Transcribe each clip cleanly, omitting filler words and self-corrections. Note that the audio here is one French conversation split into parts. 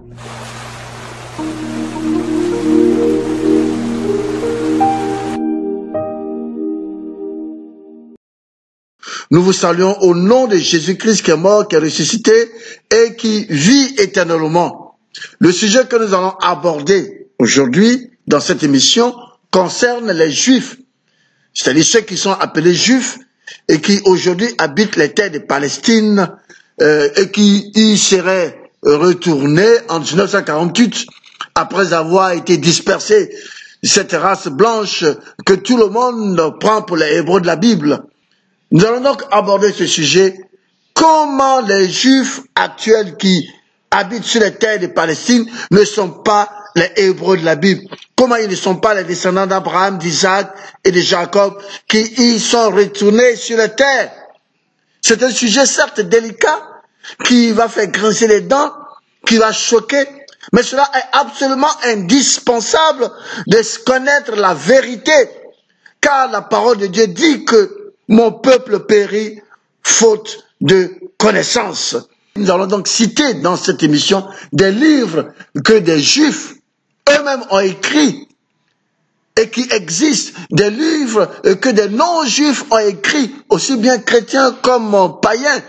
Nous vous saluons au nom de Jésus-Christ qui est mort, qui est ressuscité et qui vit éternellement. Le sujet que nous allons aborder aujourd'hui dans cette émission concerne les Juifs, c'est-à-dire ceux qui sont appelés Juifs et qui aujourd'hui habitent les terres de Palestine et qui y seraient retournés en 1948 après avoir été dispersés, cette race blanche que tout le monde prend pour les Hébreux de la Bible. Nous allons donc aborder ce sujet, comment les Juifs actuels qui habitent sur les terres de Palestine ne sont pas les Hébreux de la Bible. Comment ils ne sont pas les descendants d'Abraham, d'Isaac et de Jacob qui y sont retournés sur les terres. C'est un sujet certes délicat qui va faire grincer les dents, qui va choquer, mais cela est absolument indispensable de connaître la vérité, car la parole de Dieu dit que mon peuple périt faute de connaissance. Nous allons donc citer dans cette émission des livres que des Juifs eux-mêmes ont écrits et qui existent, des livres que des non-Juifs ont écrits, aussi bien chrétiens comme païens.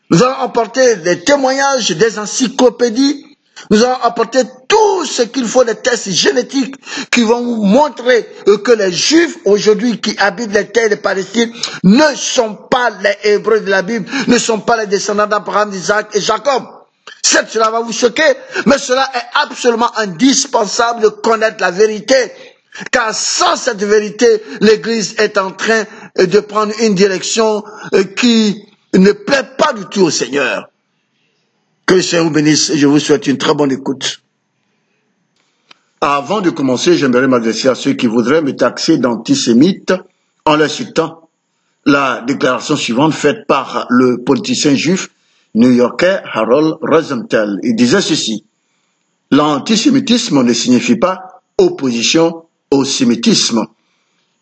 Nous allons apporter des témoignages, des encyclopédies. Nous allons apporter tout ce qu'il faut, des tests génétiques qui vont vous montrer que les Juifs aujourd'hui qui habitent les terres de Palestine ne sont pas les Hébreux de la Bible, ne sont pas les descendants d'Abraham, d'Isaac et Jacob. Certes, cela va vous choquer, mais cela est absolument indispensable de connaître la vérité. Car sans cette vérité, l'Église est en train de prendre une direction qui ne plaît pas du tout au Seigneur. Que le Seigneur vous bénisse et je vous souhaite une très bonne écoute. Avant de commencer, j'aimerais m'adresser à ceux qui voudraient me taxer d'antisémite en leur citant la déclaration suivante faite par le politicien juif new-yorkais Harold Rosenthal. Il disait ceci: l'antisémitisme ne signifie pas opposition au sémitisme.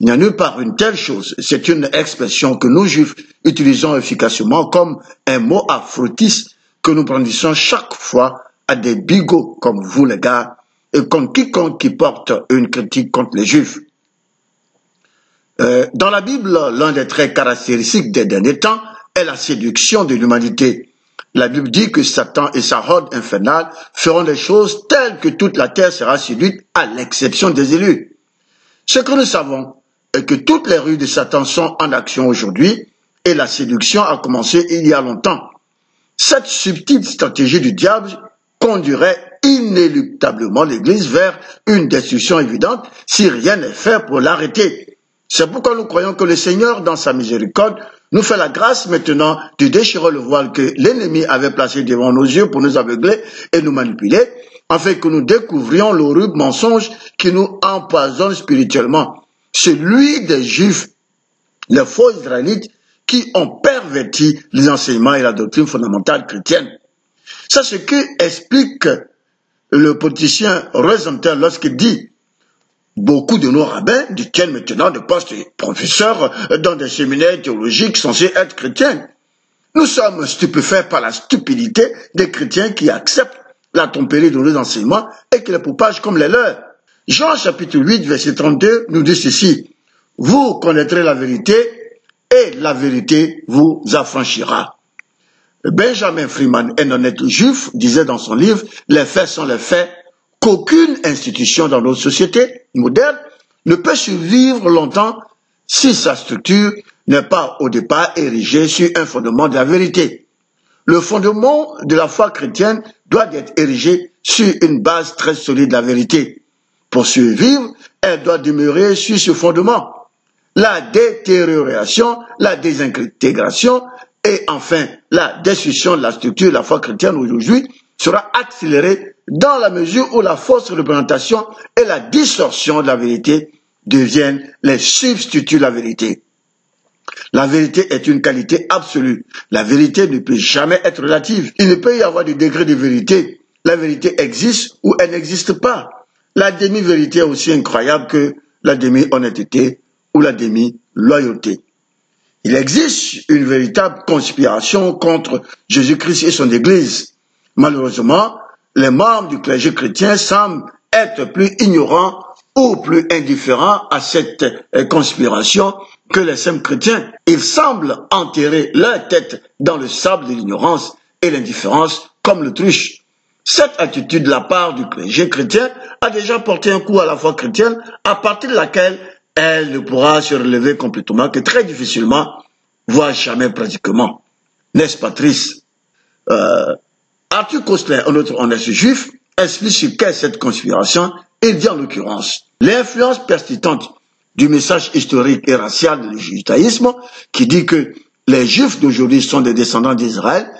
Il n'y a nulle part une telle chose. C'est une expression que nous juifs utilisons efficacement comme un mot aphrodite que nous brandissons chaque fois à des bigots comme vous les gars et contre quiconque qui porte une critique contre les Juifs. Dans la Bible, l'un des traits caractéristiques des derniers temps est la séduction de l'humanité. La Bible dit que Satan et sa horde infernale feront des choses telles que toute la terre sera séduite à l'exception des élus. Ce que nous savons est que toutes les rues de Satan sont en action aujourd'hui et la séduction a commencé il y a longtemps. Cette subtile stratégie du diable conduirait inéluctablement l'Église vers une destruction évidente si rien n'est fait pour l'arrêter. C'est pourquoi nous croyons que le Seigneur, dans sa miséricorde, nous fait la grâce maintenant de déchirer le voile que l'ennemi avait placé devant nos yeux pour nous aveugler et nous manipuler, afin que nous découvrions l'horrible mensonge qui nous empoisonne spirituellement. Celui des Juifs, les faux Israélites, qui ont perverti les enseignements et la doctrine fondamentale chrétienne. C'est ce que explique le politicien Rosenthal lorsqu'il dit: beaucoup de nos rabbins détiennent maintenant des postes de professeurs dans des séminaires théologiques censés être chrétiens. Nous sommes stupéfaits par la stupidité des chrétiens qui acceptent la tromperie de nos enseignements et qui les propagent comme les leurs. Jean chapitre 8, verset 32 nous dit ceci: vous connaîtrez la vérité et la vérité vous affranchira. Benjamin Freeman, un honnête juif, disait dans son livre « Les faits sont les faits » qu'aucune institution dans notre société moderne ne peut survivre longtemps si sa structure n'est pas au départ érigée sur un fondement de la vérité. Le fondement de la foi chrétienne doit être érigé sur une base très solide de la vérité. Pour survivre, elle doit demeurer sur ce fondement. La détérioration, la désintégration et enfin la destruction de la structure de la foi chrétienne aujourd'hui sera accélérée dans la mesure où la fausse représentation et la distorsion de la vérité deviennent les substituts de la vérité. La vérité est une qualité absolue. La vérité ne peut jamais être relative. Il ne peut y avoir de degré de vérité. La vérité existe ou elle n'existe pas. La demi-vérité est aussi incroyable que la demi-honnêteté ou la demi-loyauté. Il existe une véritable conspiration contre Jésus-Christ et son Église. Malheureusement, les membres du clergé chrétien semblent être plus ignorants ou plus indifférents à cette conspiration que les saints chrétiens. Ils semblent enterrer leur tête dans le sable de l'ignorance et l'indifférence comme l'autruche. Cette attitude de la part du clergé chrétien a déjà porté un coup à la foi chrétienne, à partir de laquelle elle ne pourra se relever complètement que très difficilement, voire jamais pratiquement. N'est-ce pas triste? Arthur Koestler, un autre honnête juif, explique ce qu'est cette conspiration. Il dit en l'occurrence l'influence persistante du message historique et racial du judaïsme qui dit que les juifs d'aujourd'hui sont des descendants d'Israël,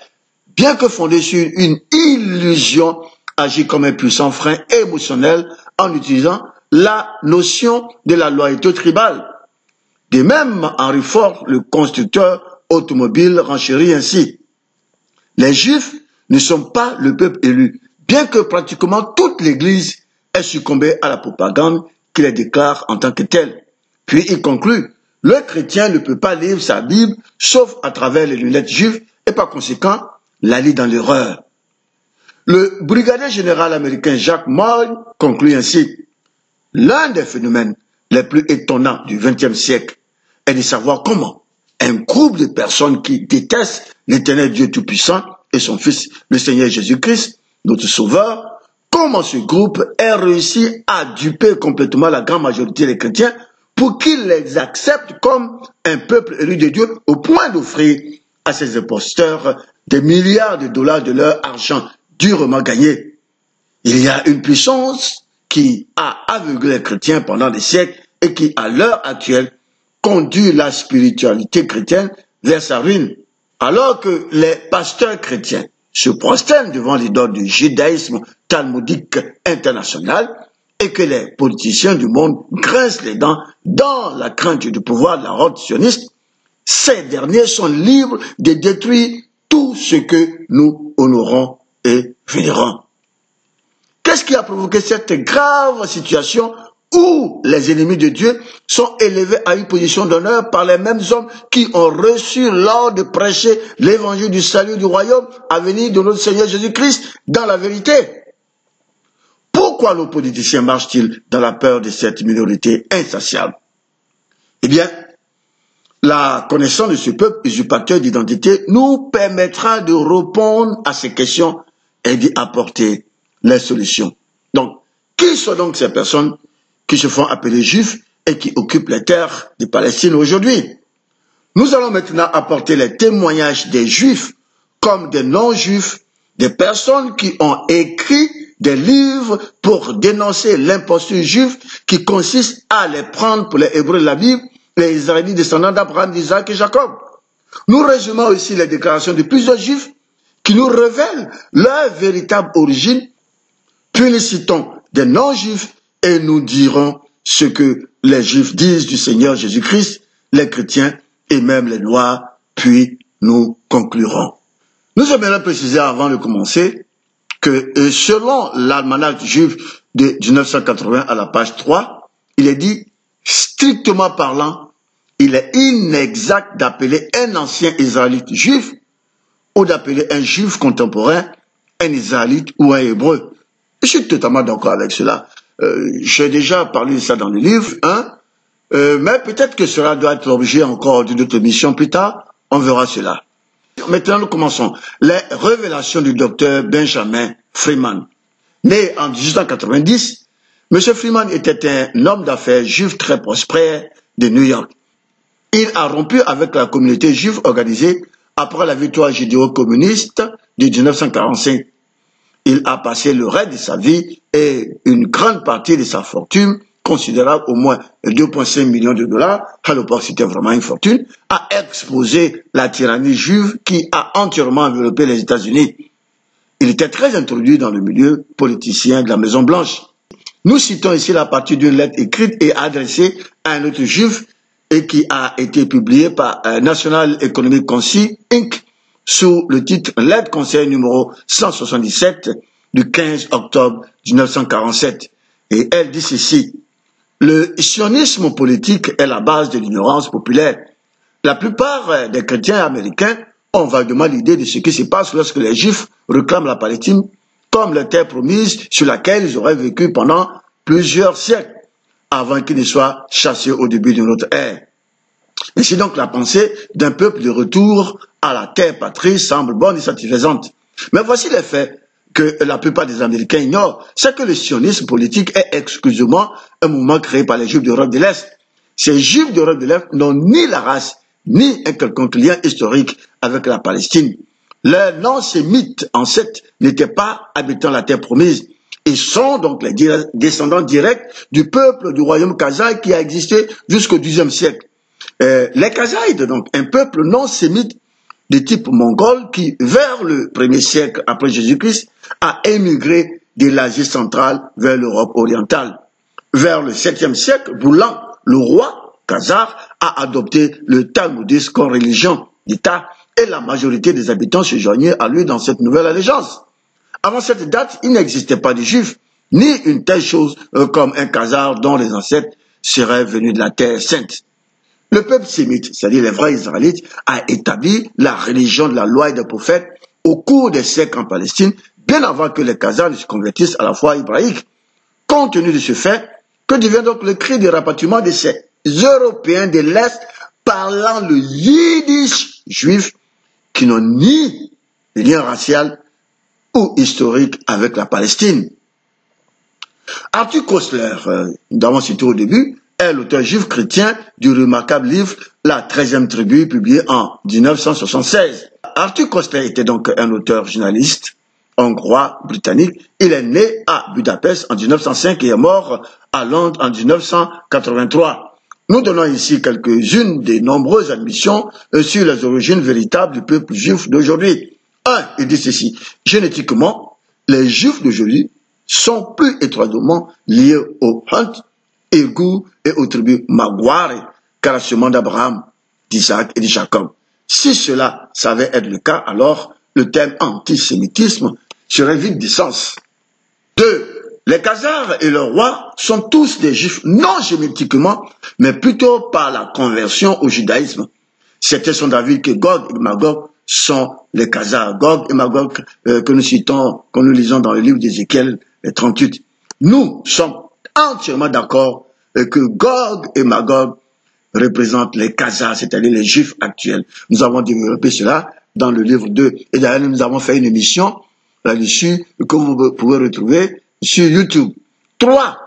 bien que fondés sur une illusion, agit comme un puissant frein émotionnel en utilisant la notion de la loyauté tribale. De même, Henry Ford, le constructeur automobile, renchérit ainsi. Les Juifs ne sont pas le peuple élu, bien que pratiquement toute l'Église ait succombé à la propagande qui les déclare en tant que telle. Puis il conclut, le chrétien ne peut pas lire sa Bible sauf à travers les lunettes juives et par conséquent la lit dans l'erreur. Le brigadier général américain Jacques Moyle conclut ainsi, l'un des phénomènes les plus étonnants du XXe siècle est de savoir comment un groupe de personnes qui détestent l'éternel Dieu Tout-Puissant et son Fils, le Seigneur Jésus-Christ, notre Sauveur, comment ce groupe a réussi à duper complètement la grande majorité des chrétiens pour qu'ils les acceptent comme un peuple élu de Dieu au point d'offrir à ces imposteurs des milliards de dollars de leur argent durement gagné. Il y a une puissance qui a aveuglé les chrétiens pendant des siècles et qui, à l'heure actuelle, conduit la spiritualité chrétienne vers sa ruine. Alors que les pasteurs chrétiens se prosternent devant l'idole du judaïsme talmudique international et que les politiciens du monde grincent les dents dans la crainte du pouvoir de la horde sioniste, ces derniers sont libres de détruire tout ce que nous honorons et vénérons. Qu'est-ce qui a provoqué cette grave situation où les ennemis de Dieu sont élevés à une position d'honneur par les mêmes hommes qui ont reçu l'ordre de prêcher l'évangile du salut du royaume à venir de notre Seigneur Jésus-Christ dans la vérité? Pourquoi nos politiciens marchent-ils dans la peur de cette minorité insatiable? Eh bien, la connaissance de ce peuple usurpateur d'identité nous permettra de répondre à ces questions et d'y apporter les solutions. Donc, qui sont donc ces personnes qui se font appeler juifs et qui occupent les terres de Palestine aujourd'hui? Nous allons maintenant apporter les témoignages des juifs comme des non-juifs, des personnes qui ont écrit des livres pour dénoncer l'imposture juive qui consiste à les prendre pour les Hébreux de la Bible, les Israélites descendants d'Abraham, d'Isaac et Jacob. Nous résumons aussi les déclarations de plusieurs juifs qui nous révèlent leur véritable origine, puis nous citons des non-juifs et nous dirons ce que les juifs disent du Seigneur Jésus-Christ, les chrétiens et même les noirs, puis nous conclurons. Nous aimerions préciser avant de commencer que selon l'almanach juif de 1980 à la page 3, il est dit, strictement parlant, il est inexact d'appeler un ancien israélite juif ou d'appeler un juif contemporain un israélite ou un hébreu. Je suis totalement d'accord avec cela. J'ai déjà parlé de ça dans le livre, hein? Mais peut-être que cela doit être l'objet encore d'une autre émission plus tard. On verra cela. Maintenant, nous commençons. Les révélations du docteur Benjamin Freeman. Né en 1890, M. Freeman était un homme d'affaires juif très prospère de New York. Il a rompu avec la communauté juive organisée après la victoire judéo-communiste de 1945. Il a passé le reste de sa vie et une grande partie de sa fortune, considérable au moins 2,5 millions de dollars, à l'époque c'était vraiment une fortune, à exposer la tyrannie juive qui a entièrement enveloppé les États-Unis. Il était très introduit dans le milieu politicien de la Maison Blanche. Nous citons ici la partie d'une lettre écrite et adressée à un autre juif et qui a été publiée par National Economic Council, Inc., sous le titre Lettre Conseil numéro 177 du 15 octobre 1947. Et elle dit ceci, le sionisme politique est la base de l'ignorance populaire. La plupart des chrétiens américains ont vaguement l'idée de ce qui se passe lorsque les juifs réclament la Palestine comme la terre promise sur laquelle ils auraient vécu pendant plusieurs siècles avant qu'ils ne soient chassés au début de notre ère. Ainsi donc la pensée d'un peuple de retour à la terre patrie semble bonne et satisfaisante. Mais voici les faits que la plupart des Américains ignorent, c'est que le sionisme politique est exclusivement un mouvement créé par les Juifs d'Europe de l'Est. Ces Juifs d'Europe de l'Est n'ont ni la race, ni un quelconque lien historique avec la Palestine. Leurs non-sémites ancêtres n'étaient pas habitants de la terre promise. Ils sont donc les descendants directs du peuple du royaume khazaï qui a existé jusqu'au XIe siècle. Les Khazaïdes, donc, un peuple non-sémite de type mongol qui, vers le 1er siècle après Jésus-Christ, a émigré de l'Asie centrale vers l'Europe orientale. Vers le 7e siècle, Boulan, le roi khazar, a adopté le talmudisme comme religion d'État et la majorité des habitants se joignaient à lui dans cette nouvelle allégeance. Avant cette date, il n'existait pas de juifs, ni une telle chose comme un khazar dont les ancêtres seraient venus de la terre sainte. Le peuple sémite, c'est-à-dire les vrais Israélites, a établi la religion de la loi et des prophètes au cours des siècles en Palestine, bien avant que les Khazars ne se convertissent à la foi hébraïque. Compte tenu de ce fait, que devient donc le cri de rapatriement de ces Européens de l'Est parlant le yiddish juif qui n'ont ni lien racial ou historique avec la Palestine. Arthur Koestler, nous avons cité au début, est l'auteur juif chrétien du remarquable livre La 13e tribu, publié en 1976. Arthur Koestler était donc un auteur journaliste hongrois britannique. Il est né à Budapest en 1905 et est mort à Londres en 1983. Nous donnons ici quelques-unes des nombreuses admissions sur les origines véritables du peuple juif d'aujourd'hui. 1. Il dit ceci: génétiquement, les juifs d'aujourd'hui sont plus étroitement liés aux Hunt, Irgou et aux tribus Magouare, carassements d'Abraham, d'Isaac et de Jacob. Si cela savait être le cas, alors le terme antisémitisme serait vide de sens. 2. Les Khazars et leurs rois sont tous des juifs non génétiquement, mais plutôt par la conversion au judaïsme. Certains sont d'avis que Gog et Magog sont les Khazars. Gog et Magog que nous citons, que nous lisons dans le livre d'Ézéchiel 38. Nous sommes entièrement d'accord que Gog et Magog représentent les Khazars, c'est-à-dire les Juifs actuels. Nous avons développé cela dans le livre 2. Et d'ailleurs, nous avons fait une émission là-dessus que vous pouvez retrouver sur YouTube. 3.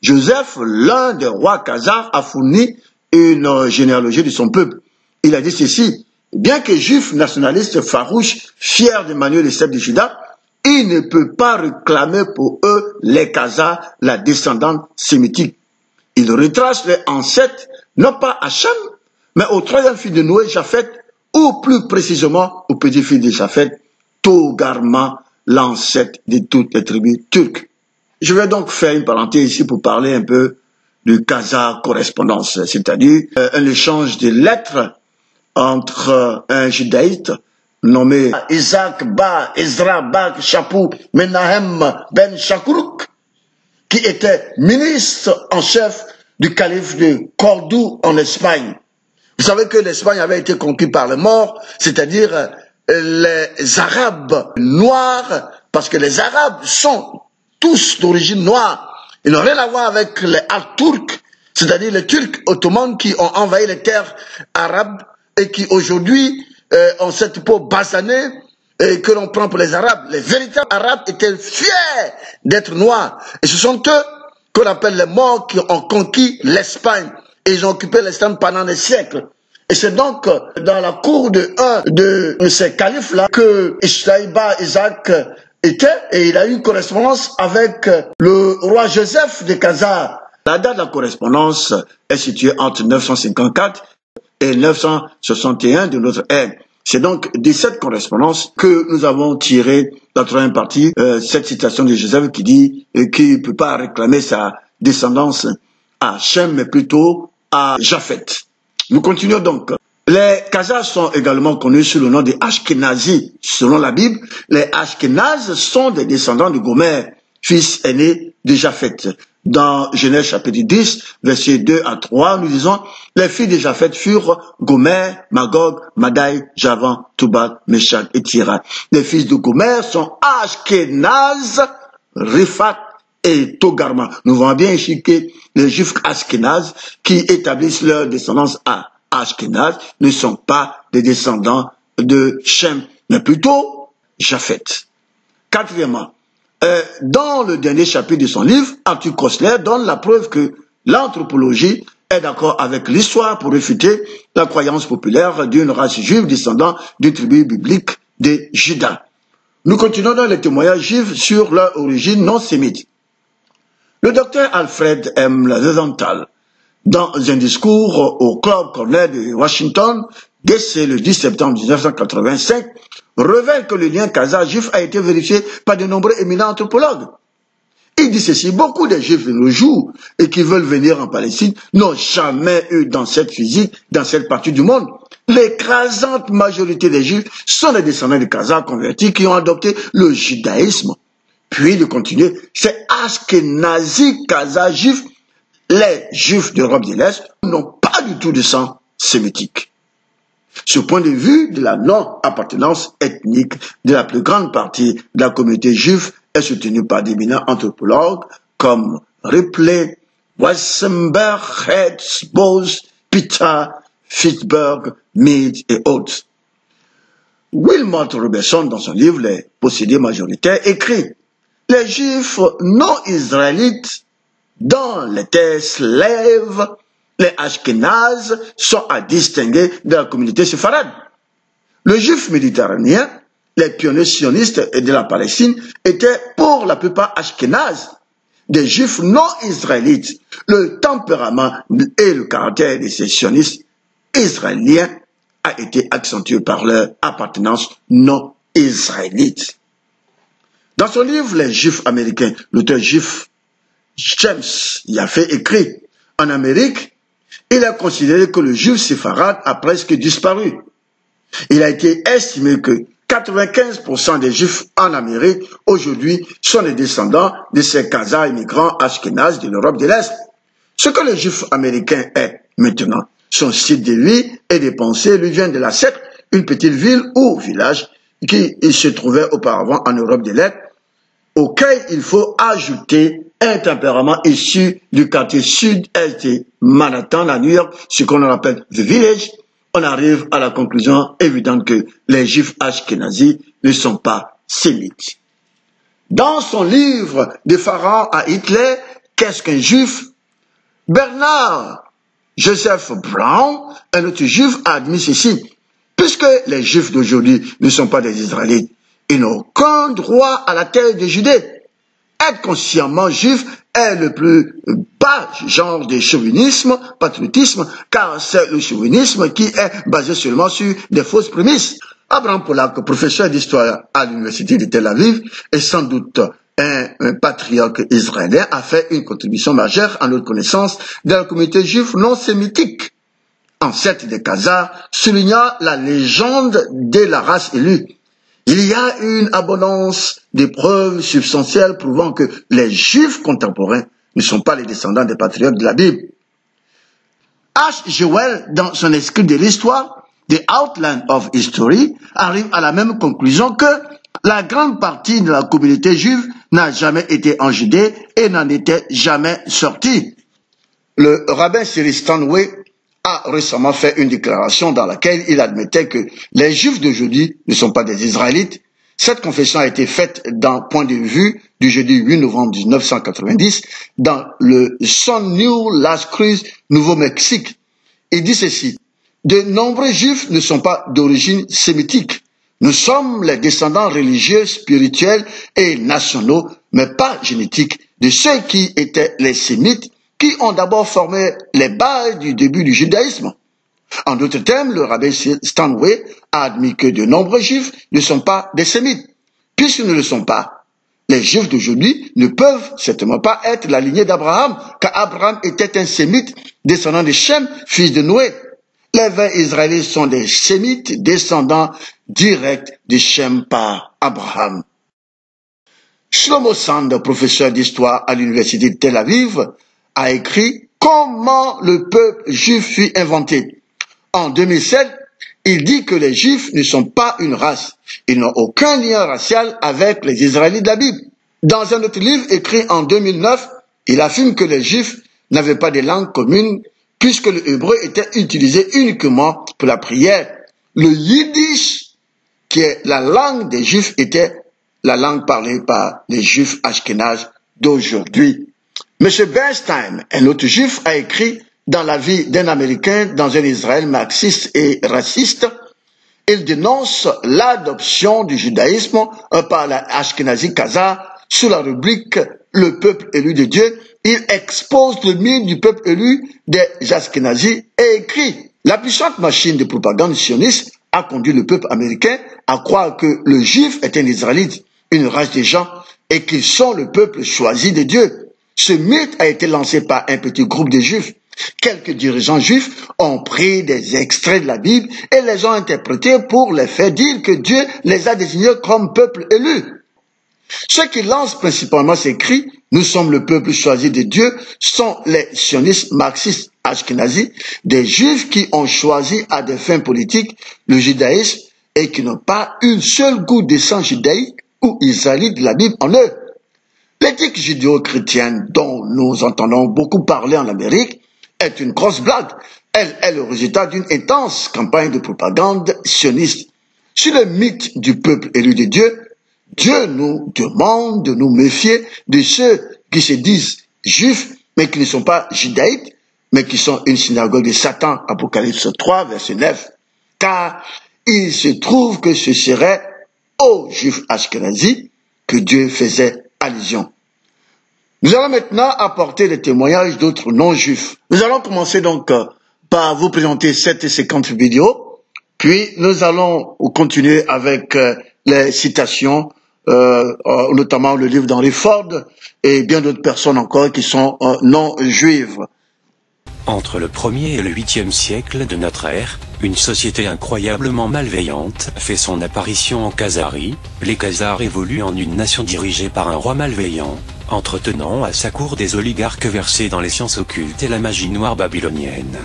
Joseph, l'un des rois Khazars, a fourni une généalogie de son peuple. Il a dit ceci: bien que juif nationaliste farouche, fier de Manuel le chef de Juda, il ne peut pas réclamer pour eux, les Khazars, la descendance sémitique. Il retrace les ancêtres, non pas à Hachem, mais au troisième fils de Noé, Japheth, ou plus précisément au petit-fils de Japheth, Togarma, l'ancêtre de toutes les tribus turques. Je vais donc faire une parenthèse ici pour parler un peu du Khazar correspondance, c'est-à-dire un échange de lettres entre un judaïte nommé Isaac Ba Ezra Ba Chapou Menahem Ben Shakuruk, qui était ministre en chef du calife de Cordoue en Espagne. Vous savez que l'Espagne avait été conquise par les morts, c'est-à-dire les Arabes noirs, parce que les Arabes sont tous d'origine noire. Ils n'ont rien à voir avec les Turcs, c'est-à-dire les Turcs ottomans qui ont envahi les terres arabes et qui aujourd'hui ont cette peau basanée et que l'on prend pour les Arabes. Les véritables Arabes étaient fiers d'être noirs. Et ce sont eux qu'on appelle les morts qui ont conquis l'Espagne. Et ils ont occupé l'Espagne pendant des siècles. Et c'est donc dans la cour de un de ces califes-là que Isaac était, et il a eu une correspondance avec le roi Joseph de Khazar. La date de la correspondance est située entre 954 et 961 de notre ère. C'est donc de cette correspondance que nous avons tiré dans la troisième partie cette citation de Joseph qui dit qu'il ne peut pas réclamer sa descendance à Hachem, mais plutôt à Japheth. Nous continuons donc. Les Khazars sont également connus sous le nom des Ashkenazis. Selon la Bible, les Ashkenazes sont des descendants de Gomer, fils aîné de Japheth. Dans Genèse chapitre 10, versets 2 à 3, nous disons, les filles de Japheth furent Gomer, Magog, Madai, Javan, Tubal, Meshach et Tira. Les fils de Gomer sont Ashkenaz, Riphat et Togarma. Nous voyons bien ici que les Juifs Ashkenaz qui établissent leur descendance à Ashkenaz ne sont pas des descendants de Shem, mais plutôt Japheth. Quatrièmement, dans le dernier chapitre de son livre, Arthur Koestler donne la preuve que l'anthropologie est d'accord avec l'histoire pour réfuter la croyance populaire d'une race juive descendant d'une tribu biblique de Juda. Nous continuons dans les témoignages juifs sur leur origine non sémite. Le docteur Alfred M. Leventhal, dans un discours au Club Cornell de Washington, DC le 10 septembre 1985, révèle que le lien kazakh-juif a été vérifié par de nombreux éminents anthropologues. Il dit ceci, beaucoup de juifs de nos jours et qui veulent venir en Palestine n'ont jamais eu d'ancêtres physiques dans cette partie du monde. L'écrasante majorité des juifs sont des descendants de kazakhs convertis qui ont adopté le judaïsme. Puis de continuer, c'est Ashkenazi kazakh juifs, les juifs d'Europe de l'Est n'ont pas du tout de sang sémitique. Ce point de vue de la non-appartenance ethnique de la plus grande partie de la communauté juive est soutenu par d'éminents anthropologues comme Ripley, Weissenberg, Hetz, Bose, Peter, Fitzberg, Mead et autres. Wilmot Robertson, dans son livre Les possédés majoritaires, écrit « Les Juifs non-israélites dans les terres slèves, les Ashkénazes sont à distinguer de la communauté séfarade. Le juif méditerranéen, les pionniers sionistes de la Palestine étaient pour la plupart Ashkénazes, des juifs non israélites. Le tempérament et le caractère de ces sionistes israéliens a été accentué par leur appartenance non israélite. Dans son livre Les Juifs américains, l'auteur juif James Yaffe écrit « En Amérique, il a considéré que le juif séfarade a presque disparu. Il a été estimé que 95% des juifs en Amérique aujourd'hui sont les descendants de ces Kazakhs immigrants ashkénazes de l'Europe de l'Est. Ce que le juif américain est maintenant, son style de vie et de pensée lui vient de la Sète, une petite ville ou village qui se trouvait auparavant en Europe de l'Est, auquel il faut ajouter un tempérament issu du quartier sud-est de Manhattan à New York, ce qu'on appelle The Village. On arrive à la conclusion évidente que les juifs ashkénazis ne sont pas sémites. Dans son livre « De Pharaon à Hitler, qu'est-ce qu'un juif ?» Bernard Joseph Brown, un autre juif, a admis ceci. Puisque les juifs d'aujourd'hui ne sont pas des Israélites, ils n'ont aucun droit à la terre de Judée. Être consciemment juif est le plus bas genre de chauvinisme, patriotisme, car c'est le chauvinisme qui est basé seulement sur des fausses prémices. Abraham Polak, professeur d'histoire à l'université de Tel Aviv, et sans doute un patriote israélien, a fait une contribution majeure à notre connaissance de la communauté juive non sémitique. Ancêtre des Khazars, soulignant la légende de la race élue. Il y a une abondance de preuves substantielles prouvant que les Juifs contemporains ne sont pas les descendants des patriotes de la Bible. H. Jewell, dans son écrit de l'histoire, The Outline of History, arrive à la même conclusion que la grande partie de la communauté juive n'a jamais été en Judée et n'en était jamais sortie. Le rabbin Cyril Stanway a récemment fait une déclaration dans laquelle il admettait que les Juifs d'aujourd'hui ne sont pas des Israélites. Cette confession a été faite d'un point de vue du jeudi 8 novembre 1990 dans le Sun New Las Cruz, Nouveau-Mexique. Il dit ceci, « De nombreux Juifs ne sont pas d'origine sémitique. Nous sommes les descendants religieux, spirituels et nationaux, mais pas génétiques, de ceux qui étaient les Sémites, qui ont d'abord formé les bases du début du judaïsme. » En d'autres termes, le rabbin Stanway a admis que de nombreux Juifs ne sont pas des Sémites. Puisqu'ils ne le sont pas, les Juifs d'aujourd'hui ne peuvent certainement pas être la lignée d'Abraham, car Abraham était un Sémite, descendant de Shem, fils de Noé. Les vrais Israélites sont des Sémites, descendants directs de Shem par Abraham. Shlomo Sand, professeur d'histoire à l'université de Tel Aviv, a écrit comment le peuple juif fut inventé. En 2007, il dit que les Juifs ne sont pas une race. Ils n'ont aucun lien racial avec les Israélites de la Bible. Dans un autre livre écrit en 2009, il affirme que les Juifs n'avaient pas de langue commune puisque le hébreu était utilisé uniquement pour la prière. Le yiddish, qui est la langue des Juifs, était la langue parlée par les Juifs ashkénazes d'aujourd'hui. M. Bernstein, un autre Juif, a écrit dans la vie d'un Américain dans un Israël marxiste et raciste. Il dénonce l'adoption du judaïsme par la Ashkenazi Khazar sous la rubrique « Le peuple élu de Dieu ». Il expose le mythe du peuple élu des Ashkenazis et écrit « La puissante machine de propagande sioniste a conduit le peuple américain à croire que le juif est un Israélite, une race de gens, et qu'ils sont le peuple choisi de Dieu. Ce mythe a été lancé par un petit groupe de juifs. Quelques dirigeants juifs ont pris des extraits de la Bible et les ont interprétés pour les faire dire que Dieu les a désignés comme peuple élu. Ceux qui lancent principalement ces cris « Nous sommes le peuple choisi de Dieu » sont les sionistes marxistes ashkénazis, des juifs qui ont choisi à des fins politiques le judaïsme et qui n'ont pas une seule goutte de sang judaïque ou israélite de la Bible en eux. L'éthique judéo-chrétienne dont nous entendons beaucoup parler en Amérique est une grosse blague. Elle est le résultat d'une intense campagne de propagande sioniste. Sur le mythe du peuple élu de Dieu, Dieu nous demande de nous méfier de ceux qui se disent juifs, mais qui ne sont pas judaïtes, mais qui sont une synagogue de Satan, Apocalypse 3, verset 9. Car il se trouve que ce serait aux juifs ashkénazis que Dieu faisait allusion. Nous allons maintenant apporter les témoignages d'autres non-juifs. Nous allons commencer donc par vous présenter cette séquence vidéo, puis nous allons continuer avec les citations, notamment le livre d'Henry Ford et bien d'autres personnes encore qui sont non-juives. Entre le 1er et le 8e siècle de notre ère, une société incroyablement malveillante fait son apparition en Khazarie. Les Khazars évoluent en une nation dirigée par un roi malveillant, entretenant à sa cour des oligarques versés dans les sciences occultes et la magie noire babylonienne.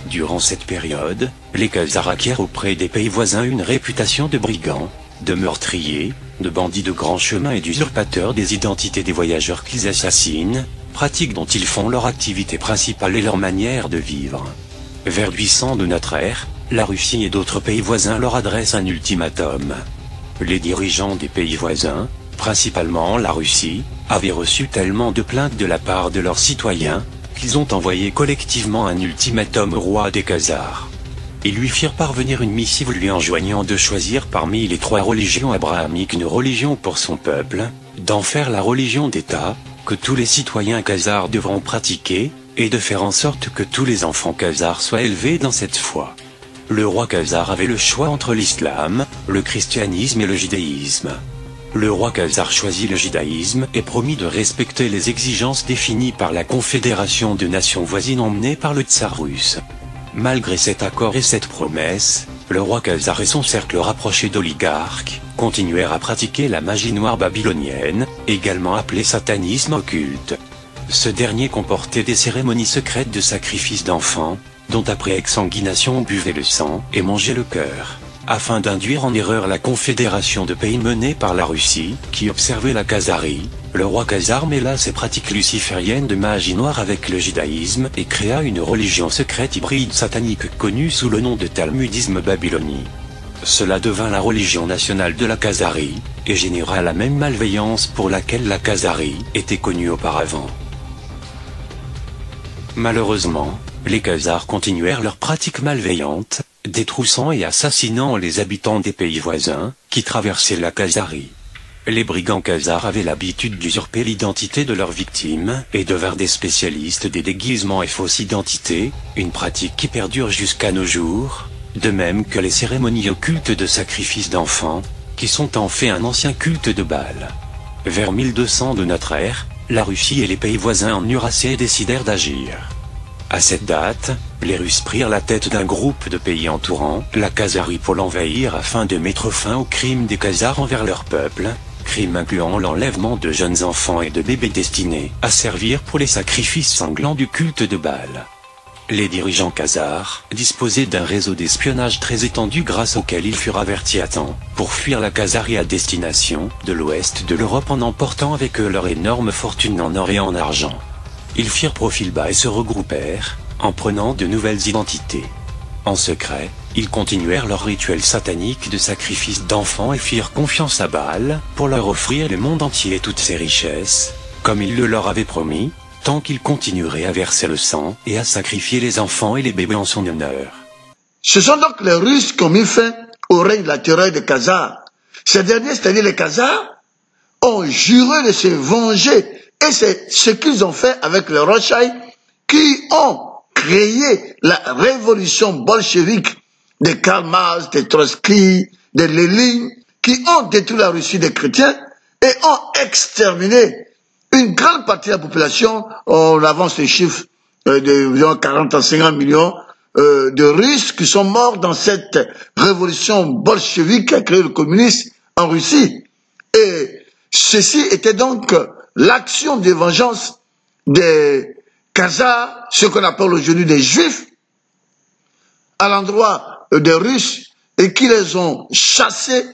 Durant cette période, les Khazars acquièrent auprès des pays voisins une réputation de brigands, de meurtriers, de bandits de grand chemin et d'usurpateurs des identités des voyageurs qu'ils assassinent, pratique dont ils font leur activité principale et leur manière de vivre. Vers 800 de notre ère, la Russie et d'autres pays voisins leur adressent un ultimatum. Les dirigeants des pays voisins, principalement la Russie, avaient reçu tellement de plaintes de la part de leurs citoyens, qu'ils ont envoyé collectivement un ultimatum au roi des Khazars. Ils lui firent parvenir une missive lui enjoignant de choisir parmi les 3 religions abrahamiques une religion pour son peuple, d'en faire la religion d'État, que tous les citoyens khazars devront pratiquer, et de faire en sorte que tous les enfants khazars soient élevés dans cette foi. Le roi khazar avait le choix entre l'islam, le christianisme et le judaïsme. Le roi khazar choisit le judaïsme et promit de respecter les exigences définies par la confédération de nations voisines emmenée par le tsar russe. Malgré cet accord et cette promesse, le roi khazar et son cercle rapproché d'oligarques continuèrent à pratiquer la magie noire babylonienne, également appelée satanisme occulte. Ce dernier comportait des cérémonies secrètes de sacrifice d'enfants, dont après exsanguination on buvait le sang et mangeait le cœur, afin d'induire en erreur la confédération de pays menée par la Russie, qui observait la Khazarie. Le roi khazar mêla ses pratiques lucifériennes de magie noire avec le judaïsme et créa une religion secrète hybride satanique connue sous le nom de talmudisme babylonie. Cela devint la religion nationale de la Khazarie, et généra la même malveillance pour laquelle la Khazarie était connue auparavant. Malheureusement, les Khazars continuèrent leurs pratiques malveillantes, détroussant et assassinant les habitants des pays voisins, qui traversaient la Khazarie. Les brigands khazars avaient l'habitude d'usurper l'identité de leurs victimes, et devinrent des spécialistes des déguisements et fausses identités, une pratique qui perdure jusqu'à nos jours, de même que les cérémonies occultes de sacrifice d'enfants, qui sont en fait un ancien culte de Baal. Vers 1200 de notre ère, la Russie et les pays voisins en Eurasie décidèrent d'agir. À cette date, les Russes prirent la tête d'un groupe de pays entourant la Khazarie pour l'envahir afin de mettre fin aux crimes des Khazars envers leur peuple, crimes incluant l'enlèvement de jeunes enfants et de bébés destinés à servir pour les sacrifices sanglants du culte de Baal. Les dirigeants khazars disposaient d'un réseau d'espionnage très étendu grâce auquel ils furent avertis à temps pour fuir la Khazarie à destination de l'ouest de l'Europe en emportant avec eux leur énorme fortune en or et en argent. Ils firent profil bas et se regroupèrent, en prenant de nouvelles identités. En secret, ils continuèrent leur rituel satanique de sacrifice d'enfants et firent confiance à Baal pour leur offrir le monde entier et toutes ses richesses, comme il le leur avait promis, tant qu'ils continueraient à verser le sang et à sacrifier les enfants et les bébés en son honneur. Ce sont donc les Russes qui ont mis fin au règne de la terreur des Khazars. Ces derniers, c'est-à-dire les Khazars, ont juré de se venger. Et c'est ce qu'ils ont fait avec les Rothschild qui ont créé la révolution bolchevique de Karl Marx, de Trotsky, de Lénine, qui ont détruit la Russie des chrétiens et ont exterminé une grande partie de la population. On avance les chiffres de 40 à 50 millions de Russes qui sont morts dans cette révolution bolchevique qui a créé le communisme en Russie. Et ceci était donc l'action de vengeance des Khazars, ce qu'on appelle aujourd'hui des Juifs, à l'endroit des Russes, et qui les ont chassés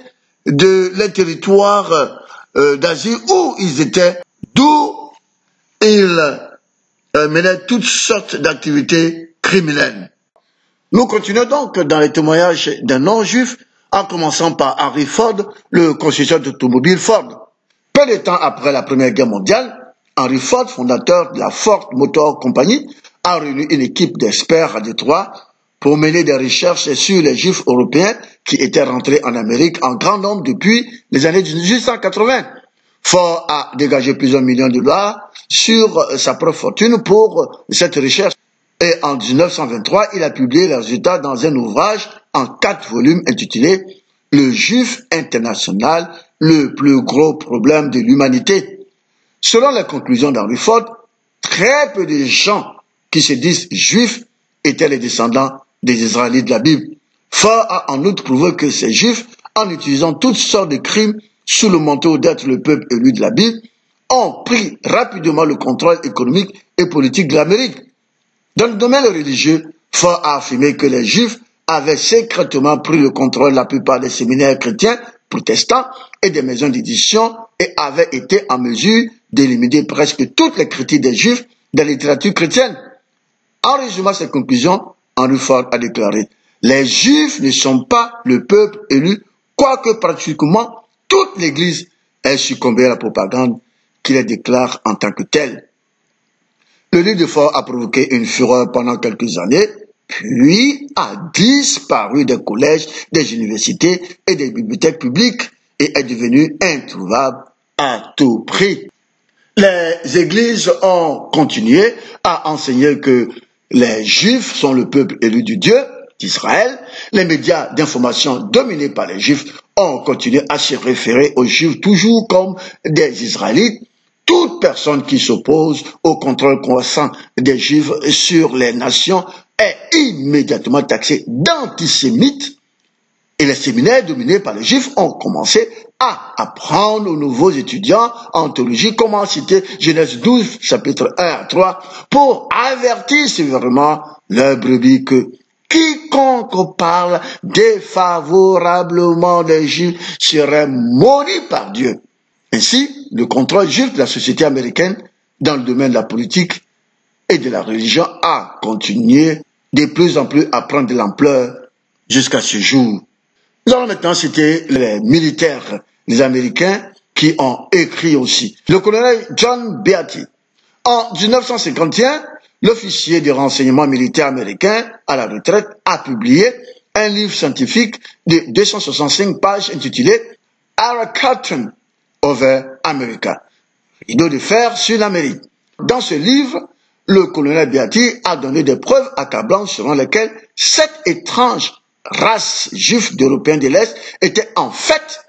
de les territoires d'Asie où ils étaient, d'où ils menaient toutes sortes d'activités criminelles. Nous continuons donc dans les témoignages d'un non-juif, en commençant par Henry Ford, le constructeur d'automobiles Ford. Peu de temps après la Première Guerre mondiale, Henry Ford, fondateur de la Ford Motor Company, a réuni une équipe d'experts à Détroit pour mener des recherches sur les Juifs européens qui étaient rentrés en Amérique en grand nombre depuis les années 1880. Ford a dégagé plusieurs millions de dollars sur sa propre fortune pour cette recherche. Et en 1923, il a publié les résultats dans un ouvrage en 4 volumes intitulé « Le Juif international, le plus gros problème de l'humanité ». Selon les conclusions d'Henry Ford, très peu de gens qui se disent juifs étaient les descendants des Israélites de la Bible. Ford a en outre prouvé que ces juifs, en utilisant toutes sortes de crimes sous le manteau d'être le peuple élu de la Bible, ont pris rapidement le contrôle économique et politique de l'Amérique. Dans le domaine religieux, Ford a affirmé que les Juifs avaient secrètement pris le contrôle de la plupart des séminaires chrétiens, protestants et des maisons d'édition et avaient été en mesure d'éliminer presque toutes les critiques des Juifs de la littérature chrétienne. En résumant ces conclusions, Henry Ford a déclaré « Les Juifs ne sont pas le peuple élu, quoique pratiquement toute l'Église ait succombé à la propagande qui les déclare en tant que tels. » Le livre de Ford a provoqué une fureur pendant quelques années, puis a disparu des collèges, des universités et des bibliothèques publiques et est devenu introuvable à tout prix. Les églises ont continué à enseigner que les Juifs sont le peuple élu du Dieu d'Israël. Les médias d'information dominés par les Juifs ont continué à se référer aux Juifs toujours comme des Israélites. Toute personne qui s'oppose au contrôle croissant des Juifs sur les nations est immédiatement taxée d'antisémite. Et les séminaires dominés par les Juifs ont commencé à apprendre aux nouveaux étudiants en théologie comment citer Genèse 12, chapitre 1 à 3, pour avertir sévèrement leurs brebis que quiconque parle défavorablement des Juifs serait maudit par Dieu. Ainsi, le contrôle juif de la société américaine dans le domaine de la politique et de la religion a continué de plus en plus à prendre de l'ampleur jusqu'à ce jour. Nous allons maintenant citer les militaires, les Américains, qui ont écrit aussi. Le colonel John Beatty. En 1951, l'officier de renseignement militaire américain à la retraite a publié un livre scientifique de 265 pages intitulé « Our Curtain over America », rideau de fer sur l'Amérique. Dans ce livre, le colonel Beatty a donné des preuves accablantes selon lesquelles 7 étranges races juives d'Européens de l'Est étaient en fait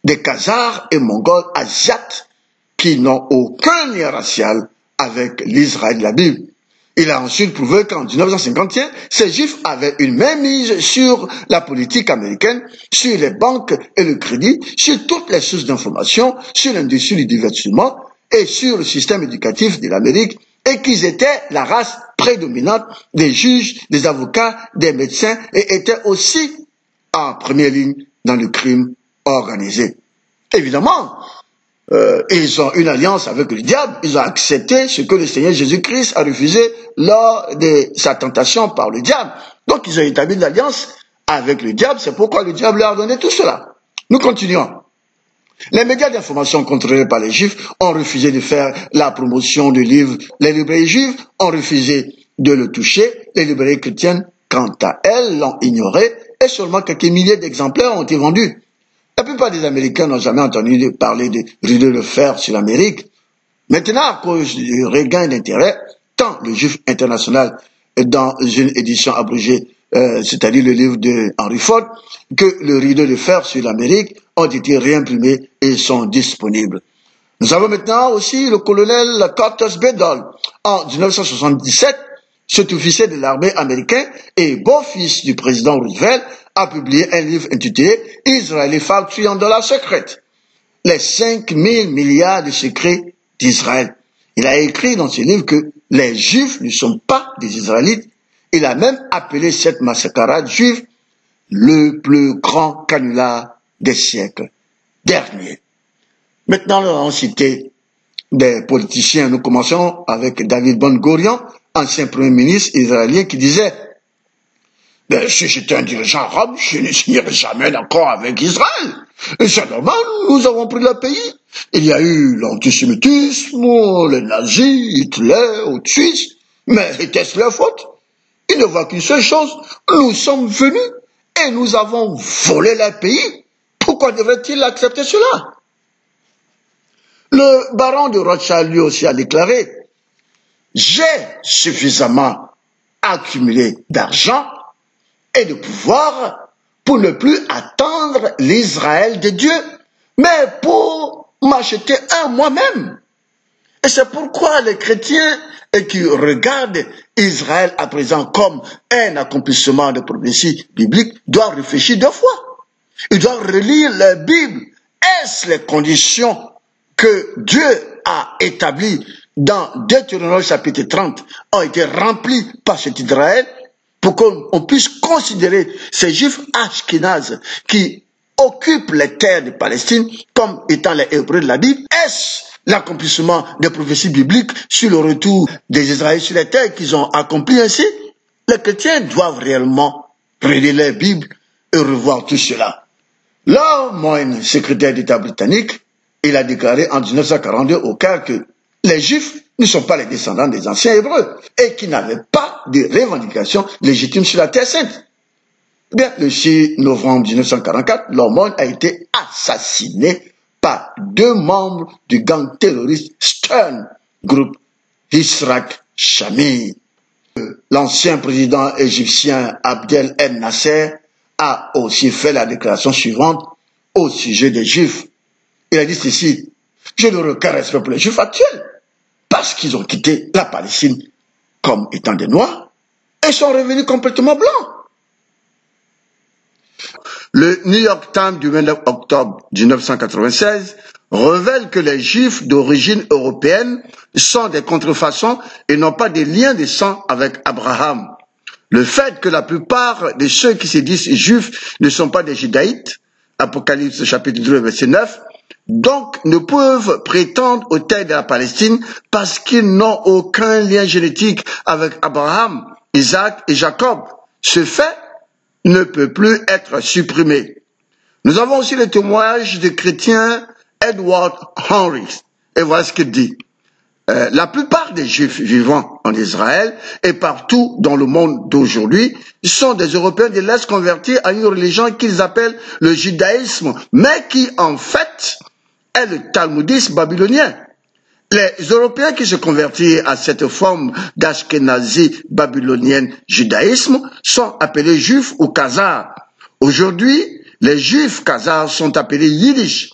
des Khazars et Mongols asiates qui n'ont aucun lien racial avec l'Israël de la Bible. Il a ensuite prouvé qu'en 1951, ces Juifs avaient une mainmise sur la politique américaine, sur les banques et le crédit, sur toutes les sources d'information, sur l'industrie du divertissement et sur le système éducatif de l'Amérique, et qu'ils étaient la race prédominante des juges, des avocats, des médecins, et étaient aussi en première ligne dans le crime organisé. Évidemment, ils ont une alliance avec le diable, ils ont accepté ce que le Seigneur Jésus-Christ a refusé lors de sa tentation par le diable. Donc ils ont établi une alliance avec le diable, c'est pourquoi le diable leur a donné tout cela. Nous continuons. Les médias d'information contrôlés par les Juifs ont refusé de faire la promotion du livre. Les librairies juives ont refusé de le toucher. Les librairies chrétiennes, quant à elles, l'ont ignoré et seulement quelques milliers d'exemplaires ont été vendus. La plupart des Américains n'ont jamais entendu parler de rideau de fer sur l'Amérique. Maintenant, à cause du regain d'intérêt, tant le Juif international dans une édition abrégée, c'est-à-dire le livre de Henry Ford, que le rideau de fer sur l'Amérique ont été réimprimés et sont disponibles. Nous avons maintenant aussi le colonel Curtis Bedell. En 1977, cet officier de l'armée américain et beau-fils du président Roosevelt a publié un livre intitulé « Israeli Factory and Dollar Secret », les 5 000 milliards de secrets d'Israël. Il a écrit dans ce livre que les Juifs ne sont pas des Israélites. Il a même appelé cette mascarade juive le plus grand canular des siècles derniers. Maintenant, nous allons citer des politiciens. Nous commençons avec David Ben-Gurion, ancien premier ministre israélien, qui disait « Si j'étais un dirigeant arabe, je ne signerais jamais d'accord avec Israël. Et c'est normal, nous avons pris le pays. Il y a eu l'antisémitisme, les nazis, Hitler, Auschwitz. Mais était-ce leur faute? Ils ne voient qu'une seule chose. Nous sommes venus et nous avons volé leur pays. Pourquoi devrait-il accepter cela? » Le baron de Rothschild lui aussi a déclaré « J'ai suffisamment accumulé d'argent et de pouvoir pour ne plus attendre l'Israël de Dieu, mais pour m'acheter un moi-même. » Et c'est pourquoi les chrétiens qui regardent Israël à présent comme un accomplissement de prophétie biblique doivent réfléchir 2 fois. Ils doivent relire la Bible. Est-ce les conditions que Dieu a établies dans Deutéronome chapitre 30 ont été remplies par cet Israël pour qu'on puisse considérer ces Juifs ashkénazes qui occupent les terres de Palestine comme étant les Hébreux de la Bible? Est-ce l'accomplissement des prophéties bibliques sur le retour des Israélites sur les terres qu'ils ont accompli ainsi? Les chrétiens doivent réellement relire la Bible et revoir tout cela. Lord Moyne, secrétaire d'État britannique, il a déclaré en 1942 au Caire que les Juifs ne sont pas les descendants des anciens Hébreux et qu'ils n'avaient pas de revendications légitimes sur la Terre Sainte. Bien, le 6 novembre 1944, Lord Moyne a été assassiné par 2 membres du gang terroriste Stern Group, Yitzhak Shamir. L'ancien président égyptien Abdel El Nasser a aussi fait la déclaration suivante au sujet des Juifs. Il a dit ceci: je n'aurai aucun respect pour les Juifs actuels parce qu'ils ont quitté la Palestine comme étant des Noirs et sont revenus complètement blancs. Le New York Times du 29 octobre 1996 révèle que les Juifs d'origine européenne sont des contrefaçons et n'ont pas de lien de sang avec Abraham. Le fait que la plupart de ceux qui se disent juifs ne sont pas des judaïtes, Apocalypse chapitre 2 verset 9, donc ne peuvent prétendre aux terres de la Palestine parce qu'ils n'ont aucun lien génétique avec Abraham, Isaac et Jacob. Ce fait ne peut plus être supprimé. Nous avons aussi le témoignage du chrétien Edward Henry. Et voilà ce qu'il dit. La plupart des Juifs vivant en Israël et partout dans le monde d'aujourd'hui sont des Européens de l'Est convertis à une religion qu'ils appellent le judaïsme, mais qui en fait est le talmudisme babylonien. Les Européens qui se convertirent à cette forme d'ashkénazie babylonienne judaïsme sont appelés Juifs ou Khazars. Aujourd'hui, les Juifs Khazars sont appelés Yiddish.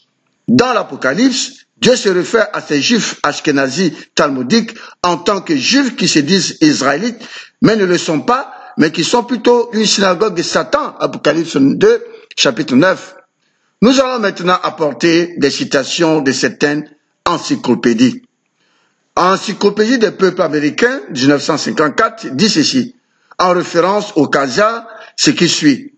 Dans l'Apocalypse, Dieu se réfère à ces juifs ashkénazis talmudiques en tant que juifs qui se disent israélites, mais ne le sont pas, mais qui sont plutôt une synagogue de Satan, Apocalypse 2, chapitre 9. Nous allons maintenant apporter des citations de certaines encyclopédies. Encyclopédie des peuples américains, 1954, dit ceci, en référence au Khazars, ce qui suit.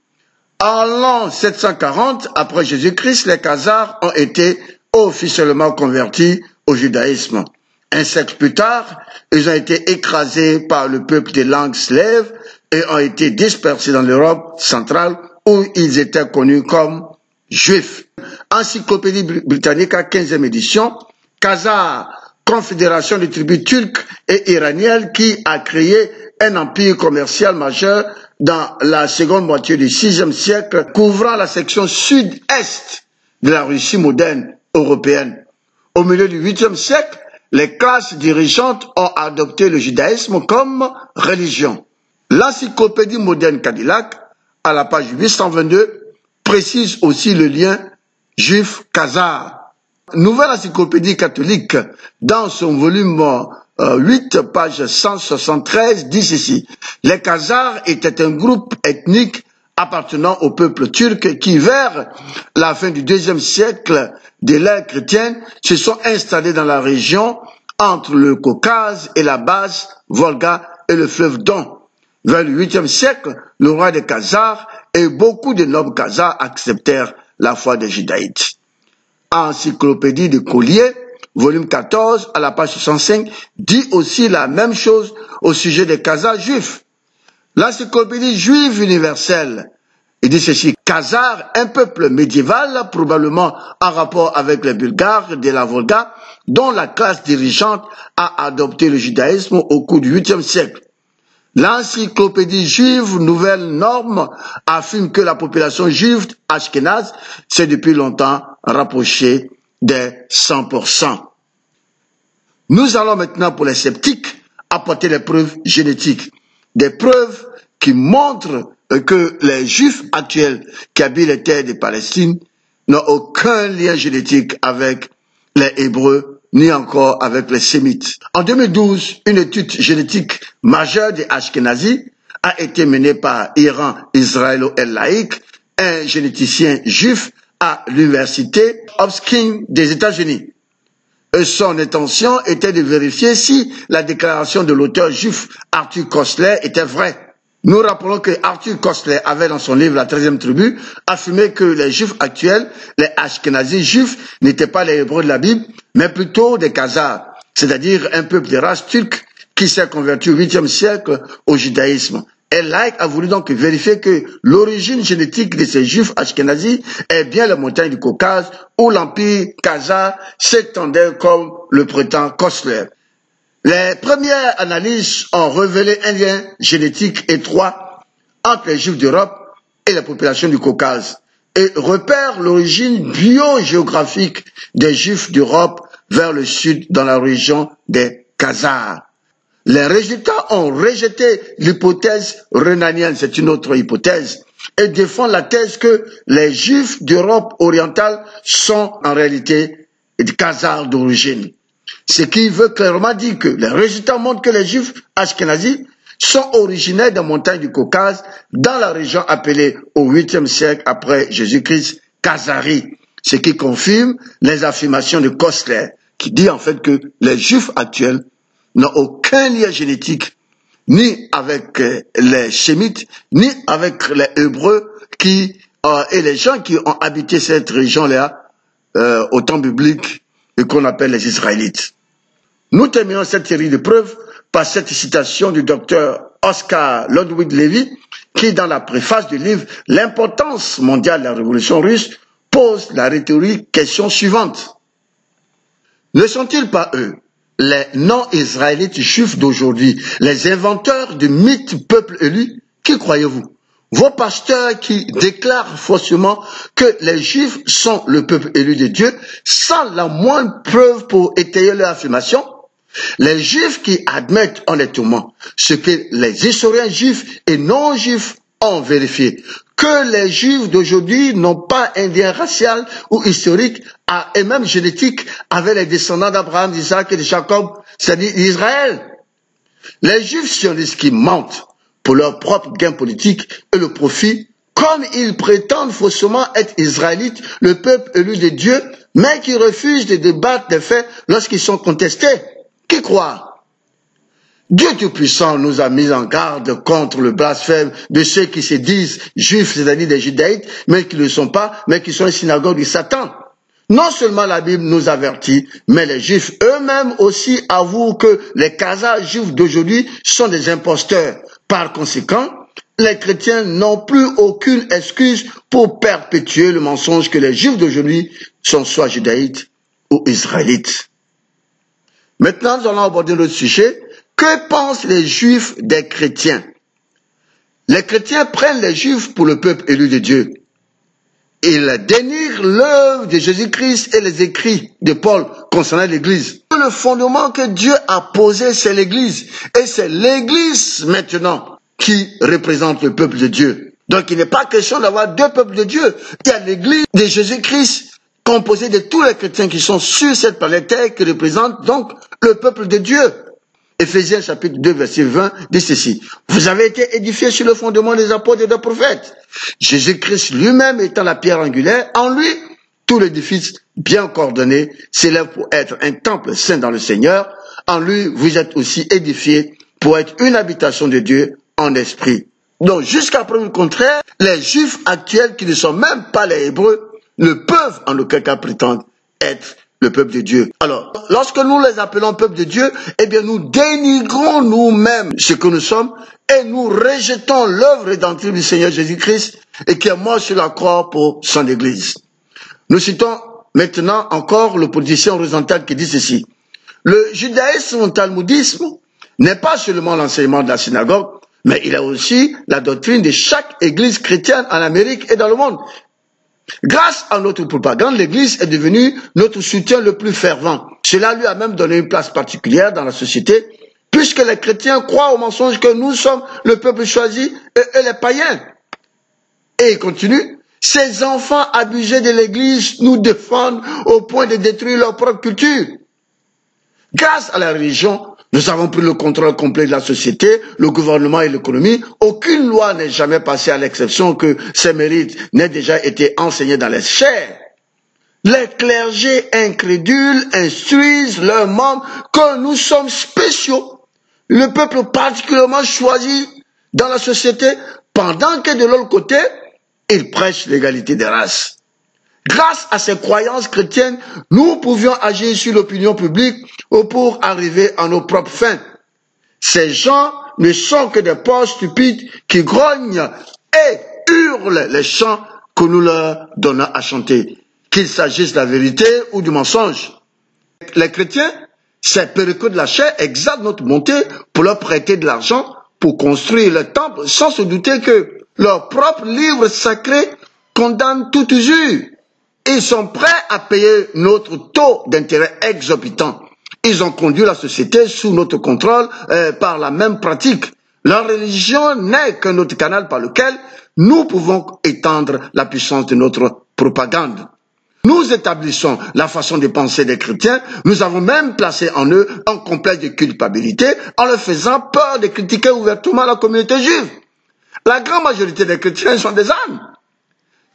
En l'an 740, après Jésus-Christ, les Khazars ont été officiellement convertis au judaïsme. Un siècle plus tard, ils ont été écrasés par le peuple des langues slèves et ont été dispersés dans l'Europe centrale où ils étaient connus comme juifs. Encyclopédie britannique à 15e édition, Khazars, confédération de tribus turques et iraniennes qui a créé un empire commercial majeur dans la seconde moitié du VIe siècle, couvrant la section sud-est de la Russie moderne européenne. Au milieu du 8e siècle, les classes dirigeantes ont adopté le judaïsme comme religion. L'encyclopédie moderne Cadillac, à la page 822, précise aussi le lien juif-khazar. Nouvelle encyclopédie catholique, dans son volume 8, page 173, dit ceci. Les Khazars étaient un groupe ethnique appartenant au peuple turc qui, vers la fin du IIe siècle de l'ère chrétienne, se sont installés dans la région entre le Caucase et la basse Volga et le fleuve Don. Vers le 8e siècle, le roi des Khazars et beaucoup de nobles Khazars acceptèrent la foi des judaïtes. Encyclopédie de Collier, volume 14, à la page 65, dit aussi la même chose au sujet des Khazars juifs. L'encyclopédie juive universelle, il dit ceci, Khazars, un peuple médiéval, probablement en rapport avec les Bulgares de la Volga, dont la classe dirigeante a adopté le judaïsme au cours du 8e siècle. L'encyclopédie juive Nouvelle Norme affirme que la population juive ashkénaze s'est depuis longtemps rapprochée des 100%. Nous allons maintenant, pour les sceptiques, apporter les preuves génétiques. Des preuves qui montrent que les juifs actuels qui habitent les terres de Palestine n'ont aucun lien génétique avec les Hébreux ni encore avec les Sémites. En 2012, une étude génétique majeure des Ashkénazis a été menée par Iran Israël Laïc, un généticien juif à l'université Hopkins des États-Unis. Son intention était de vérifier si la déclaration de l'auteur juif Arthur Koestler était vraie. Nous rappelons que Arthur Koestler avait dans son livre La 13e tribu affirmé que les juifs actuels, les Ashkénazis juifs, n'étaient pas les Hébreux de la Bible, mais plutôt des Khazars, c'est-à-dire un peuple de race turque qui s'est converti au 8e siècle au judaïsme. Et Laïc a voulu donc vérifier que l'origine génétique de ces juifs ashkénazis est bien les montagnes du Caucase où l'empire khazar s'étendait comme le prétend Koestler. Les premières analyses ont révélé un lien génétique étroit entre les juifs d'Europe et la population du Caucase et repèrent l'origine biogéographique des juifs d'Europe vers le sud dans la région des Khazars. Les résultats ont rejeté l'hypothèse rhénanienne, c'est une autre hypothèse, et défendent la thèse que les juifs d'Europe orientale sont en réalité des Khazars d'origine. Ce qui veut clairement dire que les résultats montrent que les juifs ashkénazis sont originaires des montagnes du Caucase dans la région appelée au 8e siècle après Jésus-Christ Khazarie, ce qui confirme les affirmations de Koestler, qui dit en fait que les juifs actuels n'ont aucun lien génétique ni avec les Sémites, ni avec les Hébreux et les gens qui ont habité cette région-là au temps biblique et qu'on appelle les Israélites. Nous terminons cette série de preuves par cette citation du docteur Oscar Ludwig Levy qui, dans la préface du livre « L'importance mondiale de la révolution russe », pose la rhétorique question suivante. Ne sont-ils pas eux, les non-israélites juifs d'aujourd'hui, les inventeurs du mythe peuple élu? Qui croyez-vous? Vos pasteurs qui déclarent faussement que les juifs sont le peuple élu de Dieu sans la moindre preuve pour étayer leur affirmation? Les juifs qui admettent honnêtement ce que les historiens juifs et non-juifs ont vérifié, que les Juifs d'aujourd'hui n'ont pas un lien racial ou historique et même génétique avec les descendants d'Abraham, d'Isaac et de Jacob, c'est-à-dire d'Israël. Les Juifs sionistes qui mentent pour leur propre gain politique et le profit, comme ils prétendent faussement être israélites, le peuple élu de Dieu, mais qui refusent de débattre des faits lorsqu'ils sont contestés. Qui croit? Dieu Tout-Puissant nous a mis en garde contre le blasphème de ceux qui se disent juifs, c'est-à-dire des judaïtes, mais qui ne le sont pas, mais qui sont les synagogues du Satan. Non seulement la Bible nous avertit, mais les juifs eux-mêmes aussi avouent que les Khazars juifs d'aujourd'hui sont des imposteurs. Par conséquent, les chrétiens n'ont plus aucune excuse pour perpétuer le mensonge que les juifs d'aujourd'hui sont soit judaïtes ou israélites. Maintenant, nous allons aborder notre sujet. Que pensent les juifs des chrétiens? Les chrétiens prennent les juifs pour le peuple élu de Dieu. Ils dénigrent l'œuvre de Jésus-Christ et les écrits de Paul concernant l'Église. Le fondement que Dieu a posé, c'est l'Église. Et c'est l'Église maintenant qui représente le peuple de Dieu. Donc il n'est pas question d'avoir deux peuples de Dieu. Il y a l'Église de Jésus-Christ composée de tous les chrétiens qui sont sur cette planète Terre qui représente donc le peuple de Dieu. Éphésiens chapitre 2 verset 20 dit ceci. Vous avez été édifiés sur le fondement des apôtres et des prophètes. Jésus-Christ lui-même étant la pierre angulaire, en lui, tout l'édifice bien coordonné s'élève pour être un temple saint dans le Seigneur. En lui, vous êtes aussi édifiés pour être une habitation de Dieu en esprit. Donc, jusqu'à preuve du contraire, les Juifs actuels qui ne sont même pas les Hébreux ne peuvent en aucun cas prétendre être le peuple de Dieu. Alors, lorsque nous les appelons peuple de Dieu, eh bien nous dénigrons nous-mêmes ce que nous sommes et nous rejetons l'œuvre rédemptive du Seigneur Jésus-Christ et qui est mort sur la croix pour son Église. Nous citons maintenant encore le politicien horizontal qui dit ceci. Le judaïsme ou le talmudisme n'est pas seulement l'enseignement de la synagogue, mais il est aussi la doctrine de chaque église chrétienne en Amérique et dans le monde. Grâce à notre propagande, l'Église est devenue notre soutien le plus fervent. Cela lui a même donné une place particulière dans la société, puisque les chrétiens croient au mensonge que nous sommes le peuple choisi et les païens. Et il continue, ces enfants abusés de l'Église nous défendent au point de détruire leur propre culture. Grâce à la religion, nous avons pris le contrôle complet de la société, le gouvernement et l'économie. Aucune loi n'est jamais passée à l'exception que ces mérites n'aient déjà été enseignés dans les chaires. Les clergés incrédules instruisent leurs membres que nous sommes spéciaux, le peuple particulièrement choisi dans la société, pendant que de l'autre côté, ils prêchent l'égalité des races. Grâce à ces croyances chrétiennes, nous pouvions agir sur l'opinion publique pour arriver à nos propres fins. Ces gens ne sont que des pauvres stupides qui grognent et hurlent les chants que nous leur donnons à chanter, qu'il s'agisse de la vérité ou du mensonge. Les chrétiens, ces péricles de la chair, exaltent notre bonté pour leur prêter de l'argent pour construire le temple sans se douter que leur propre livre sacré condamne toute usure. Ils sont prêts à payer notre taux d'intérêt exorbitant. Ils ont conduit la société sous notre contrôle par la même pratique. Leur religion n'est qu'un autre canal par lequel nous pouvons étendre la puissance de notre propagande. Nous établissons la façon de penser des chrétiens. Nous avons même placé en eux un complexe de culpabilité en leur faisant peur de critiquer ouvertement la communauté juive. La grande majorité des chrétiens sont des ânes.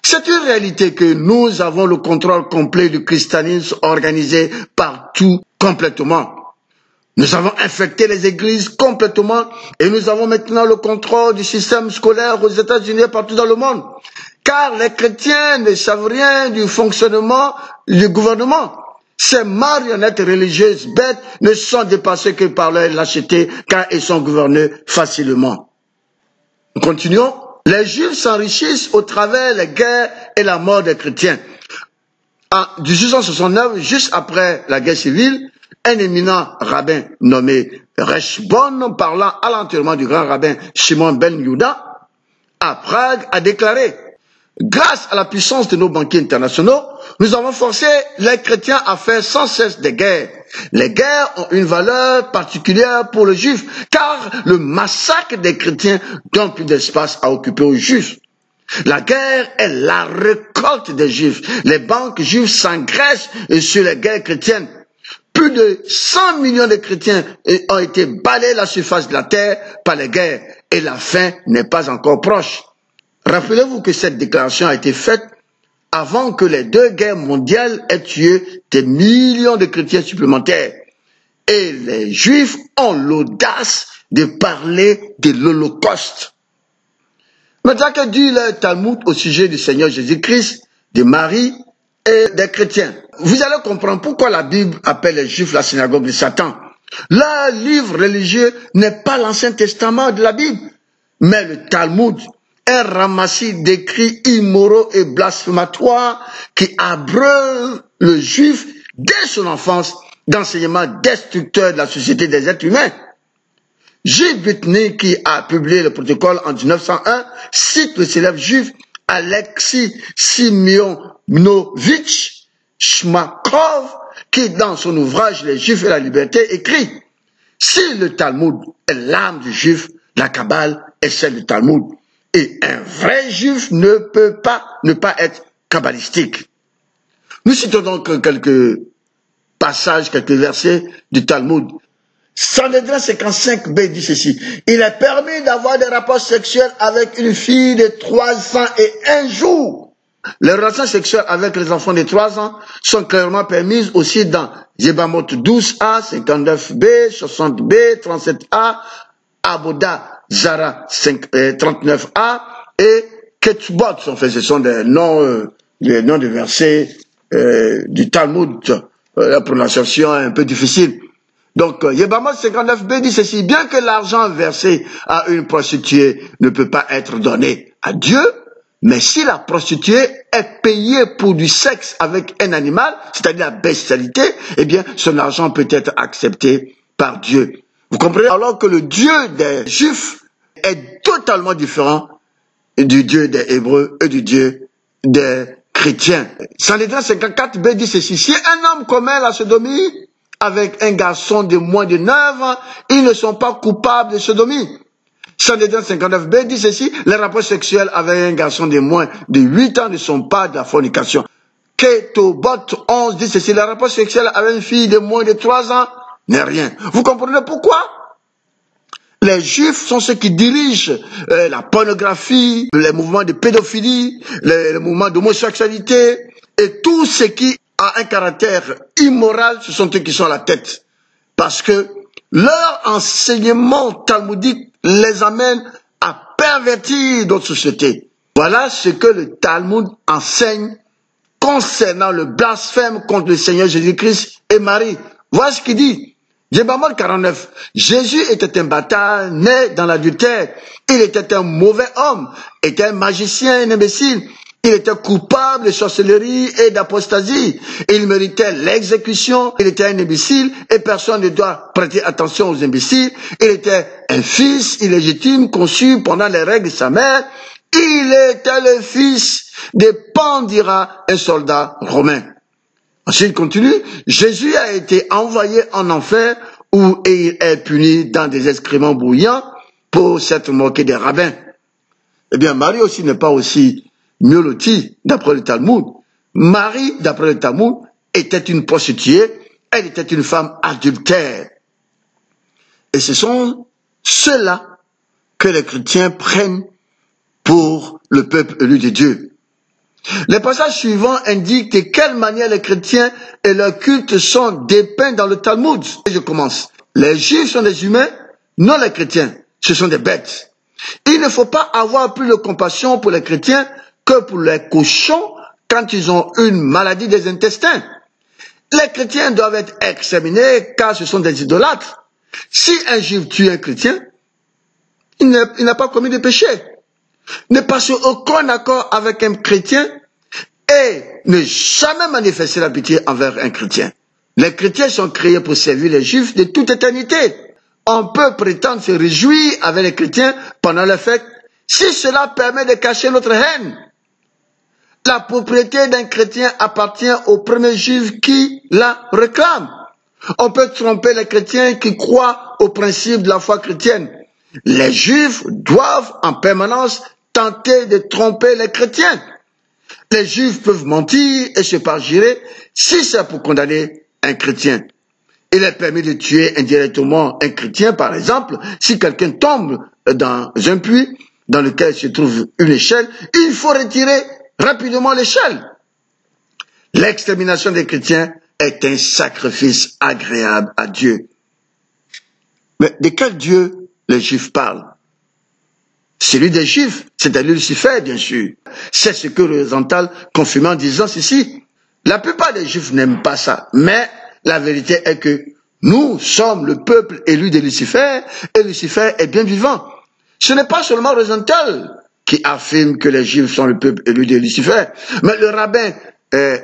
C'est une réalité que nous avons le contrôle complet du christianisme organisé partout complètement. Nous avons infecté les églises complètement et nous avons maintenant le contrôle du système scolaire aux États-Unis et partout dans le monde. Car les chrétiens ne savent rien du fonctionnement du gouvernement. Ces marionnettes religieuses bêtes ne sont dépassées que par leur lâcheté car elles sont gouvernées facilement. Nous continuons. Les Juifs s'enrichissent au travers des guerres et la mort des chrétiens. En 1869, juste après la guerre civile, un éminent rabbin nommé Reshbon, parlant à l'enterrement du grand rabbin Shimon ben Yehuda, à Prague, a déclaré « Grâce à la puissance de nos banquiers internationaux, nous avons forcé les chrétiens à faire sans cesse des guerres. Les guerres ont une valeur particulière pour le juif, car le massacre des chrétiens donne plus d'espace à occuper aux juifs. La guerre est la récolte des Juifs. Les banques juives s'engraissent sur les guerres chrétiennes. Plus de 100 millions de chrétiens ont été balayés la surface de la terre par les guerres et la fin n'est pas encore proche. Rappelez-vous que cette déclaration a été faite avant que les 2 guerres mondiales aient tué des millions de chrétiens supplémentaires. Et les Juifs ont l'audace de parler de l'Holocauste. Maintenant, que dit le Talmud au sujet du Seigneur Jésus-Christ, de Marie et des chrétiens? Vous allez comprendre pourquoi la Bible appelle les Juifs la synagogue de Satan. Leur livre religieux n'est pas l'Ancien Testament de la Bible, mais le Talmud, un ramassis d'écrits immoraux et blasphématoires qui abreuvent le Juif dès son enfance d'enseignements destructeurs de la société des êtres humains. J. Whitney, qui a publié le protocole en 1901, cite le célèbre juif Alexis Simeonovitch Shmakov, qui dans son ouvrage Les Juifs et la liberté écrit: si le Talmud est l'âme du juif, la Kabbale est celle du Talmud. Et un vrai juif ne peut pas ne pas être kabbalistique. Nous citons donc quelques passages, quelques versets du Talmud. Sanhédrin 55b dit ceci: il est permis d'avoir des rapports sexuels avec une fille de 3 ans et 1 jour. Les relations sexuelles avec les enfants de 3 ans sont clairement permises aussi dans Yebamot 12a, 59b, 60b, 37a, Aboda Zara 39a et Ketubot. Ce sont des noms de versets du Talmud. La prononciation est un peu difficile. Donc, Yebamot 59b dit ceci: bien que l'argent versé à une prostituée ne peut pas être donné à Dieu, mais si la prostituée est payée pour du sexe avec un animal, c'est-à-dire la bestialité, eh bien, son argent peut être accepté par Dieu. Vous comprenez? Alors que le Dieu des Juifs est totalement différent du Dieu des Hébreux et du Dieu des chrétiens. Sanhédrin 54b dit ceci: si un homme commet la sodomie avec un garçon de moins de 9 ans, ils ne sont pas coupables de sodomie. Sanhédrin 59b dit ceci: les rapports sexuels avec un garçon de moins de 8 ans ne sont pas de la fornication. Ketubot 11 dit ceci: les rapports sexuels avec une fille de moins de 3 ans n'est rien. Vous comprenez pourquoi? Les Juifs sont ceux qui dirigent la pornographie, les mouvements de pédophilie, les mouvements d'homosexualité et tout ce qui a un caractère immoral, ce sont eux qui sont à la tête. Parce que leur enseignement talmudique les amène à pervertir notre société. Voilà ce que le Talmud enseigne concernant le blasphème contre le Seigneur Jésus-Christ et Marie. Voilà ce qu'il dit. Yebamot 49. Jésus était un bâtard né dans l'adultère. Il était un mauvais homme, était un magicien, un imbécile. Il était coupable de sorcellerie et d'apostasie. Il méritait l'exécution. Il était un imbécile et personne ne doit prêter attention aux imbéciles. Il était un fils illégitime conçu pendant les règles de sa mère. Il était le fils de Pandira, un soldat romain. Ensuite, continue. Jésus a été envoyé en enfer où il est puni dans des excréments bouillants pour s'être moqué des rabbins. Eh bien, Marie aussi n'est pas aussi mieux lotie, d'après le Talmud. Marie, d'après le Talmud, était une prostituée, elle était une femme adultère. Et ce sont ceux-là que les chrétiens prennent pour le peuple élu de Dieu. Les passages suivants indiquent de quelle manière les chrétiens et leur culte sont dépeints dans le Talmud. Et je commence. Les Juifs sont des humains, non les chrétiens, ce sont des bêtes. Il ne faut pas avoir plus de compassion pour les chrétiens que pour les cochons quand ils ont une maladie des intestins. Les chrétiens doivent être exterminés car ce sont des idolâtres. Si un juif tue un chrétien, il n'a pas commis de péché. Ne passer aucun accord avec un chrétien et ne jamais manifester la pitié envers un chrétien. Les chrétiens sont créés pour servir les juifs de toute éternité. On peut prétendre se réjouir avec les chrétiens pendant les fêtes si cela permet de cacher notre haine. La propriété d'un chrétien appartient au premier juif qui la réclame. On peut tromper les chrétiens qui croient au principe de la foi chrétienne. Les juifs doivent en permanence tenter de tromper les chrétiens. Les Juifs peuvent mentir et se parjurer si c'est pour condamner un chrétien. Il est permis de tuer indirectement un chrétien, par exemple, si quelqu'un tombe dans un puits dans lequel se trouve une échelle, il faut retirer rapidement l'échelle. L'extermination des chrétiens est un sacrifice agréable à Dieu. Mais de quel Dieu les Juifs parlent? Celui des Juifs, c'est-à-dire Lucifer, bien sûr. C'est ce que Rosenthal confirme en disant ceci. La plupart des Juifs n'aiment pas ça, mais la vérité est que nous sommes le peuple élu de Lucifer, et Lucifer est bien vivant. Ce n'est pas seulement Rosenthal qui affirme que les Juifs sont le peuple élu de Lucifer, mais le rabbin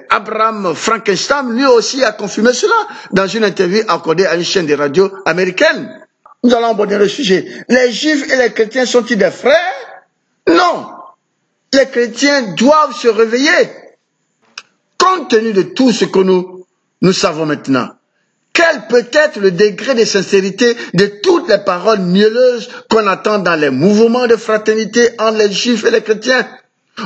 Abraham Frankenstein, lui aussi, a confirmé cela dans une interview accordée à une chaîne de radio américaine. Nous allons aborder le sujet. Les Juifs et les chrétiens sont-ils des frères? Non. Les chrétiens doivent se réveiller. Compte tenu de tout ce que nous savons maintenant, quel peut être le degré de sincérité de toutes les paroles mielleuses qu'on entend dans les mouvements de fraternité entre les Juifs et les chrétiens,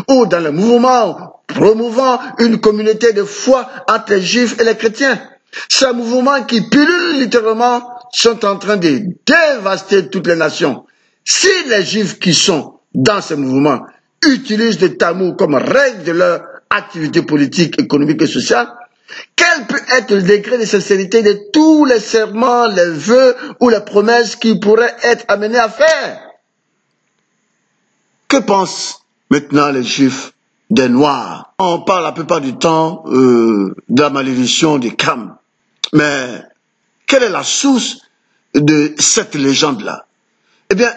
ou dans les mouvements promouvant une communauté de foi entre les Juifs et les chrétiens? Ces mouvements qui pullulent littéralement sont en train de dévaster toutes les nations. Si les Juifs qui sont dans ces mouvements utilisent le Talmud comme règle de leur activité politique, économique et sociale, quel peut être le degré de sincérité de tous les serments, les vœux ou les promesses qu'ils pourraient être amenés à faire? Que pensent maintenant les Juifs des Noirs? On parle la plupart du temps de la malédiction des Cam. Mais quelle est la source de cette légende-là? Eh bien,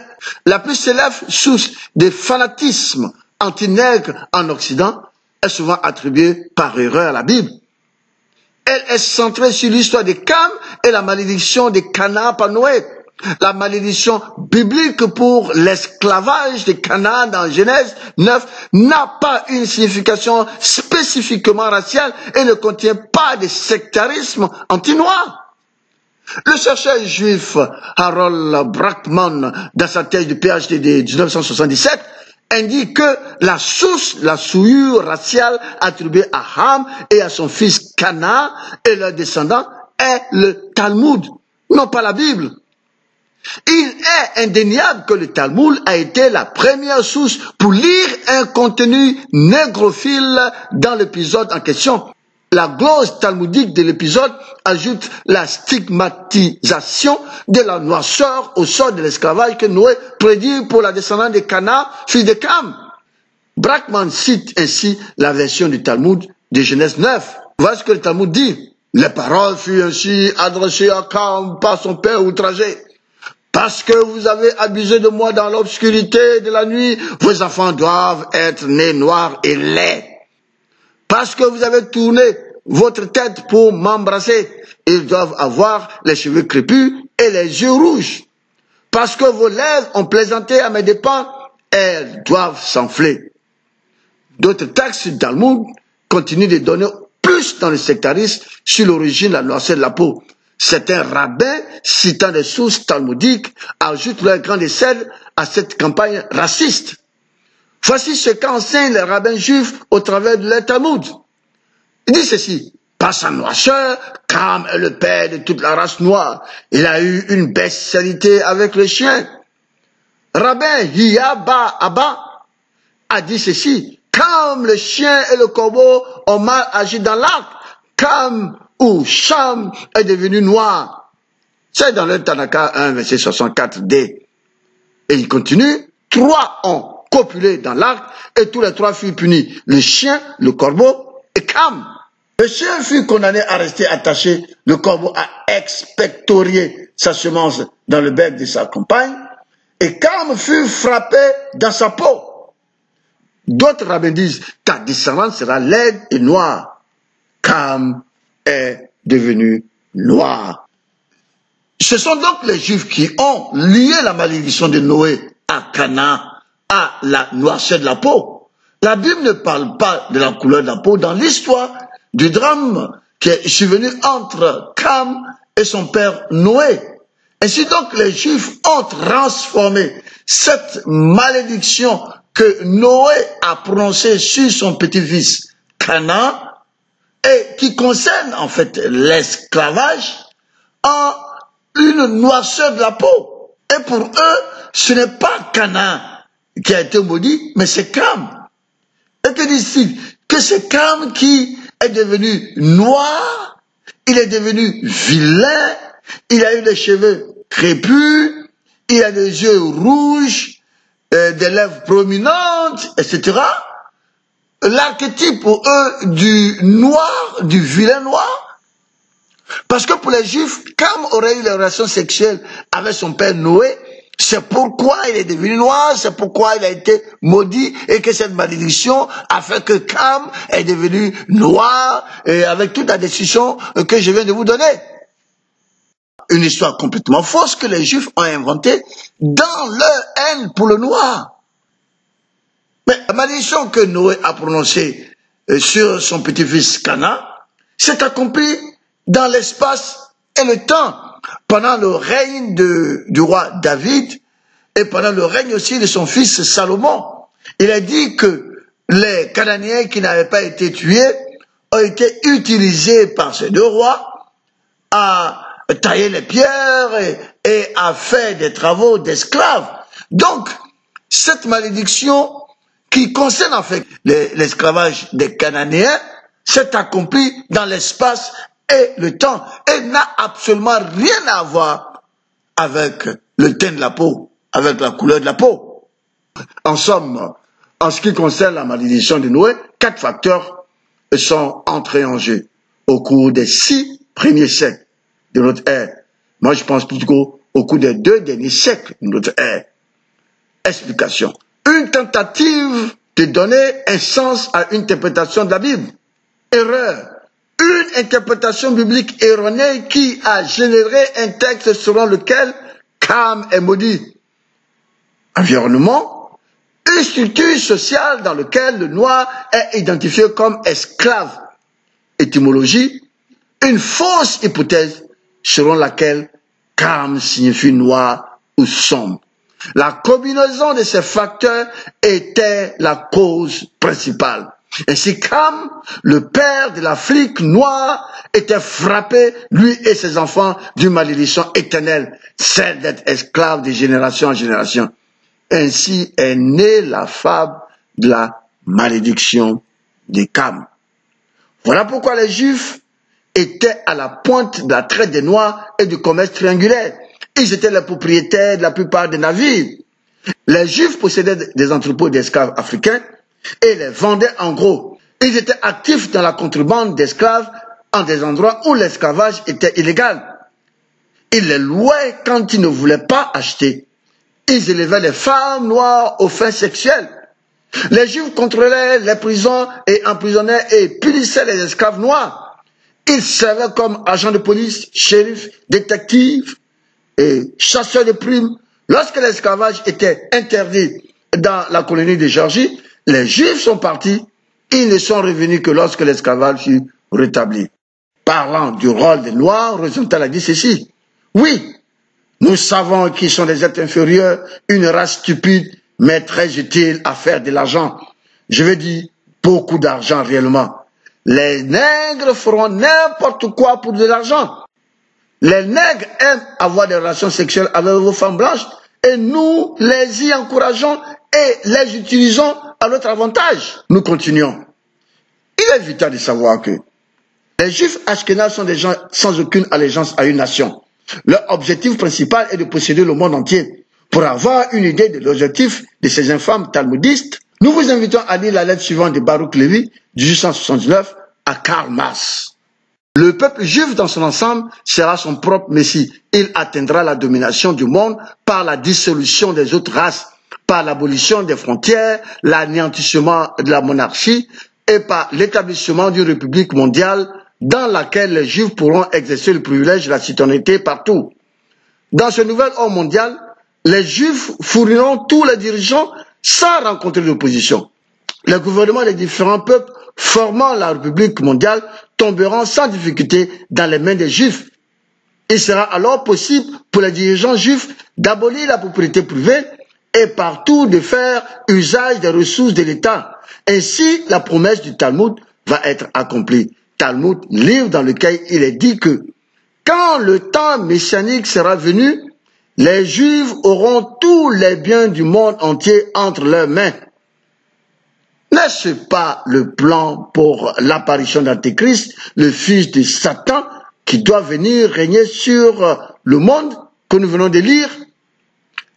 la plus célèbre source de fanatisme anti-nègre en Occident est souvent attribuée par erreur à la Bible. Elle est centrée sur l'histoire de Cam et la malédiction de Canaan par Noé. La malédiction biblique pour l'esclavage de Canaan dans Genèse 9 n'a pas une signification spécifiquement raciale et ne contient pas de sectarisme anti-noir. Le chercheur juif Harold Brackman, dans sa thèse de PhD de 1977, indique que la source, la souillure raciale attribuée à Ham et à son fils Canaan et leurs descendants est le Talmud, non pas la Bible. Il est indéniable que le Talmud a été la première source pour lire un contenu négrophile dans l'épisode en question. La glose talmudique de l'épisode ajoute la stigmatisation de la noirceur au sort de l'esclavage que Noé prédit pour la descendance de Canaan, fils de Cam. Brackman cite ainsi la version du Talmud de Genèse 9. Voilà ce que le Talmud dit. Les paroles furent ainsi adressées à Cam par son père outragé. Parce que vous avez abusé de moi dans l'obscurité de la nuit, vos enfants doivent être nés noirs et laids. Parce que vous avez tourné votre tête pour m'embrasser, ils doivent avoir les cheveux crépus et les yeux rouges. Parce que vos lèvres ont plaisanté à mes dépens, elles doivent s'enfler. D'autres textes du Talmud continuent de donner plus dans le sectarisme sur l'origine de la noirceur de la peau. Certains rabbins, citant des sources talmudiques, ajoutent leur grain de sel à cette campagne raciste. Voici ce qu'enseignent les rabbins juifs au travers de leur Talmud. Il dit ceci: par sa noirceur, Cam est le père de toute la race noire. Il a eu une bestialité avec les chiens. Rabbin Hiaba Abba a dit ceci: Cam, le chien et le corbeau ont mal agi dans l'arc. Cam ou Cham est devenu noir. C'est dans le Tanakh 1, verset 64d. Et il continue: 3 ont copulé dans l'arc et tous les 3 furent punis. Le chien, le corbeau et Cam. Le chien fut condamné à rester attaché. Le corbeau a expectorié sa semence dans le bec de sa compagne. Et Cam fut frappé dans sa peau. D'autres rabbins disent: ta descendance sera laide et noire. Cam est devenu noir. Ce sont donc les Juifs qui ont lié la malédiction de Noé à Canaan, à la noirceur de la peau. La Bible ne parle pas de la couleur de la peau dans l'histoire du drame qui est survenu entre Cam et son père Noé. Ainsi donc les Juifs ont transformé cette malédiction que Noé a prononcé sur son petit-fils Canaan et qui concerne en fait l'esclavage en une noirceur de la peau. Et pour eux, ce n'est pas Canaan qui a été maudit, mais c'est Cam. Et que disent-ils? Que c'est Cam qui est devenu noir, il est devenu vilain, il a eu les cheveux crépus, il a des yeux rouges, des lèvres prominentes, etc. L'archétype pour eux du noir, du vilain noir. Parce que pour les Juifs, Cam aurait eu des relations sexuelles avec son père Noé, c'est pourquoi il est devenu noir, c'est pourquoi il a été maudit et que cette malédiction a fait que Cam est devenu noir et avec toute la description que je viens de vous donner. Une histoire complètement fausse que les Juifs ont inventée dans leur haine pour le noir. Mais la malédiction que Noé a prononcée sur son petit-fils Canaan s'est accomplie dans l'espace et le temps, pendant le règne du roi David et pendant le règne aussi de son fils Salomon. Il a dit que les Cananéens qui n'avaient pas été tués ont été utilisés par ces deux rois à tailler les pierres et à faire des travaux d'esclaves. Donc, cette malédiction qui concerne en fait l'esclavage des Cananéens s'est accomplie dans l'espace et le temps et n'a absolument rien à voir avec le teint de la peau, avec la couleur de la peau. En somme, en ce qui concerne la malédiction de Noé, 4 facteurs sont entrés en jeu au cours des 6 premiers siècles de notre ère. Moi, je pense plutôt au cours des 2 derniers siècles de notre ère. Explication. Une tentative de donner un sens à une interprétation de la Bible. Erreur. Une interprétation biblique erronée qui a généré un texte selon lequel Cam est maudit. Environnement. Une structure sociale dans laquelle le noir est identifié comme esclave. Étymologie. Une fausse hypothèse selon laquelle Cam signifie noir ou sombre. La combinaison de ces facteurs était la cause principale. Ainsi, Cam, le père de l'Afrique noire, était frappé, lui et ses enfants, d'une malédiction éternelle, celle d'être esclave de génération en génération. Ainsi est née la fable de la malédiction de Cam. Voilà pourquoi les Juifs étaient à la pointe de la traite des Noirs et du commerce triangulaire. Ils étaient les propriétaires de la plupart des navires. Les Juifs possédaient des entrepôts d'esclaves africains et les vendaient en gros. Ils étaient actifs dans la contrebande d'esclaves en des endroits où l'esclavage était illégal. Ils les louaient quand ils ne voulaient pas acheter. Ils élevaient les femmes noires aux fins sexuelles. Les Juifs contrôlaient les prisons et emprisonnaient et punissaient les esclaves noirs. Ils servaient comme agents de police, shérifs, détectives et chasseurs de primes. Lorsque l'esclavage était interdit dans la colonie de Géorgie, les Juifs sont partis. Ils ne sont revenus que lorsque l'esclavage fut rétabli. Parlant du rôle des Noirs, Rosenthal a dit ceci. Oui, nous savons qu'ils sont des êtres inférieurs, une race stupide, mais très utile à faire de l'argent. Je veux dire, beaucoup d'argent réellement. Les nègres feront n'importe quoi pour de l'argent. Les nègres aiment avoir des relations sexuelles avec vos femmes blanches et nous les y encourageons et les utilisons à notre avantage. Nous continuons. Il est vital de savoir que les Juifs ashkénazes sont des gens sans aucune allégeance à une nation. Leur objectif principal est de posséder le monde entier. Pour avoir une idée de l'objectif de ces infâmes talmudistes, nous vous invitons à lire la lettre suivante de Baruch Lévi, 1879, à Karl Marx. Le peuple juif dans son ensemble sera son propre Messie. Il atteindra la domination du monde par la dissolution des autres races, par l'abolition des frontières, l'anéantissement de la monarchie et par l'établissement d'une république mondiale dans laquelle les Juifs pourront exercer le privilège de la citoyenneté partout. Dans ce nouvel ordre mondial, les Juifs fourniront tous les dirigeants sans rencontrer d'opposition. Les gouvernements des différents peuples formant la République mondiale tomberont sans difficulté dans les mains des Juifs. Il sera alors possible pour les dirigeants juifs d'abolir la propriété privée et partout de faire usage des ressources de l'État. Ainsi, la promesse du Talmud va être accomplie. Talmud, livre dans lequel il est dit que quand le temps messianique sera venu, les Juifs auront tous les biens du monde entier entre leurs mains. N'est-ce pas le plan pour l'apparition d'Antéchrist, le fils de Satan, qui doit venir régner sur le monde que nous venons de lire?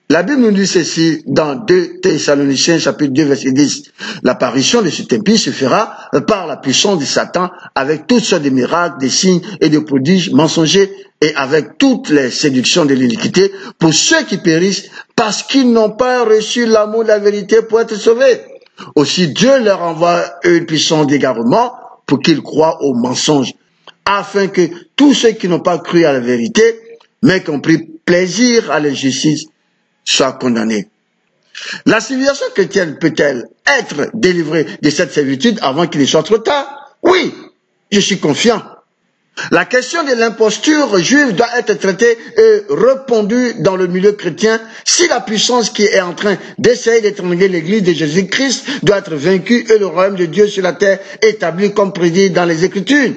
La Bible nous dit ceci dans 2 Thessaloniciens chapitre 2 verset 10. L'apparition de cet impie se fera par la puissance de Satan avec toutes sortes de miracles, des signes et de prodiges mensongers et avec toutes les séductions de l'iniquité pour ceux qui périssent parce qu'ils n'ont pas reçu l'amour de la vérité pour être sauvés. Aussi Dieu leur envoie une puissance d'égarement pour qu'ils croient aux mensonges, afin que tous ceux qui n'ont pas cru à la vérité, mais qui ont pris plaisir à l'injustice, soient condamnés. La civilisation chrétienne peut-elle être délivrée de cette servitude avant qu'il ne soit trop tard? Oui, je suis confiant. La question de l'imposture juive doit être traitée et répondue dans le milieu chrétien si la puissance qui est en train d'essayer d'étrangler l'église de Jésus-Christ doit être vaincue et le royaume de Dieu sur la terre établi comme prédit dans les Écritures.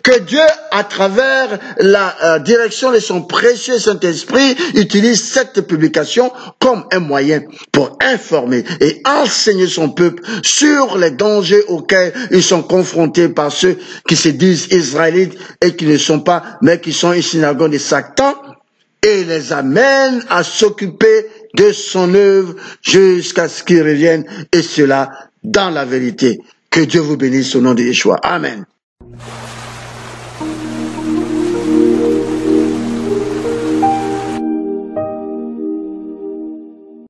Que Dieu, à travers la direction de son précieux Saint-Esprit, utilise cette publication comme un moyen pour informer et enseigner son peuple sur les dangers auxquels ils sont confrontés par ceux qui se disent israélites et qui ne sont pas, mais qui sont une synagogue de Satan, et les amène à s'occuper de son œuvre jusqu'à ce qu'il revienne, et cela dans la vérité. Que Dieu vous bénisse au nom de Yeshua. Amen.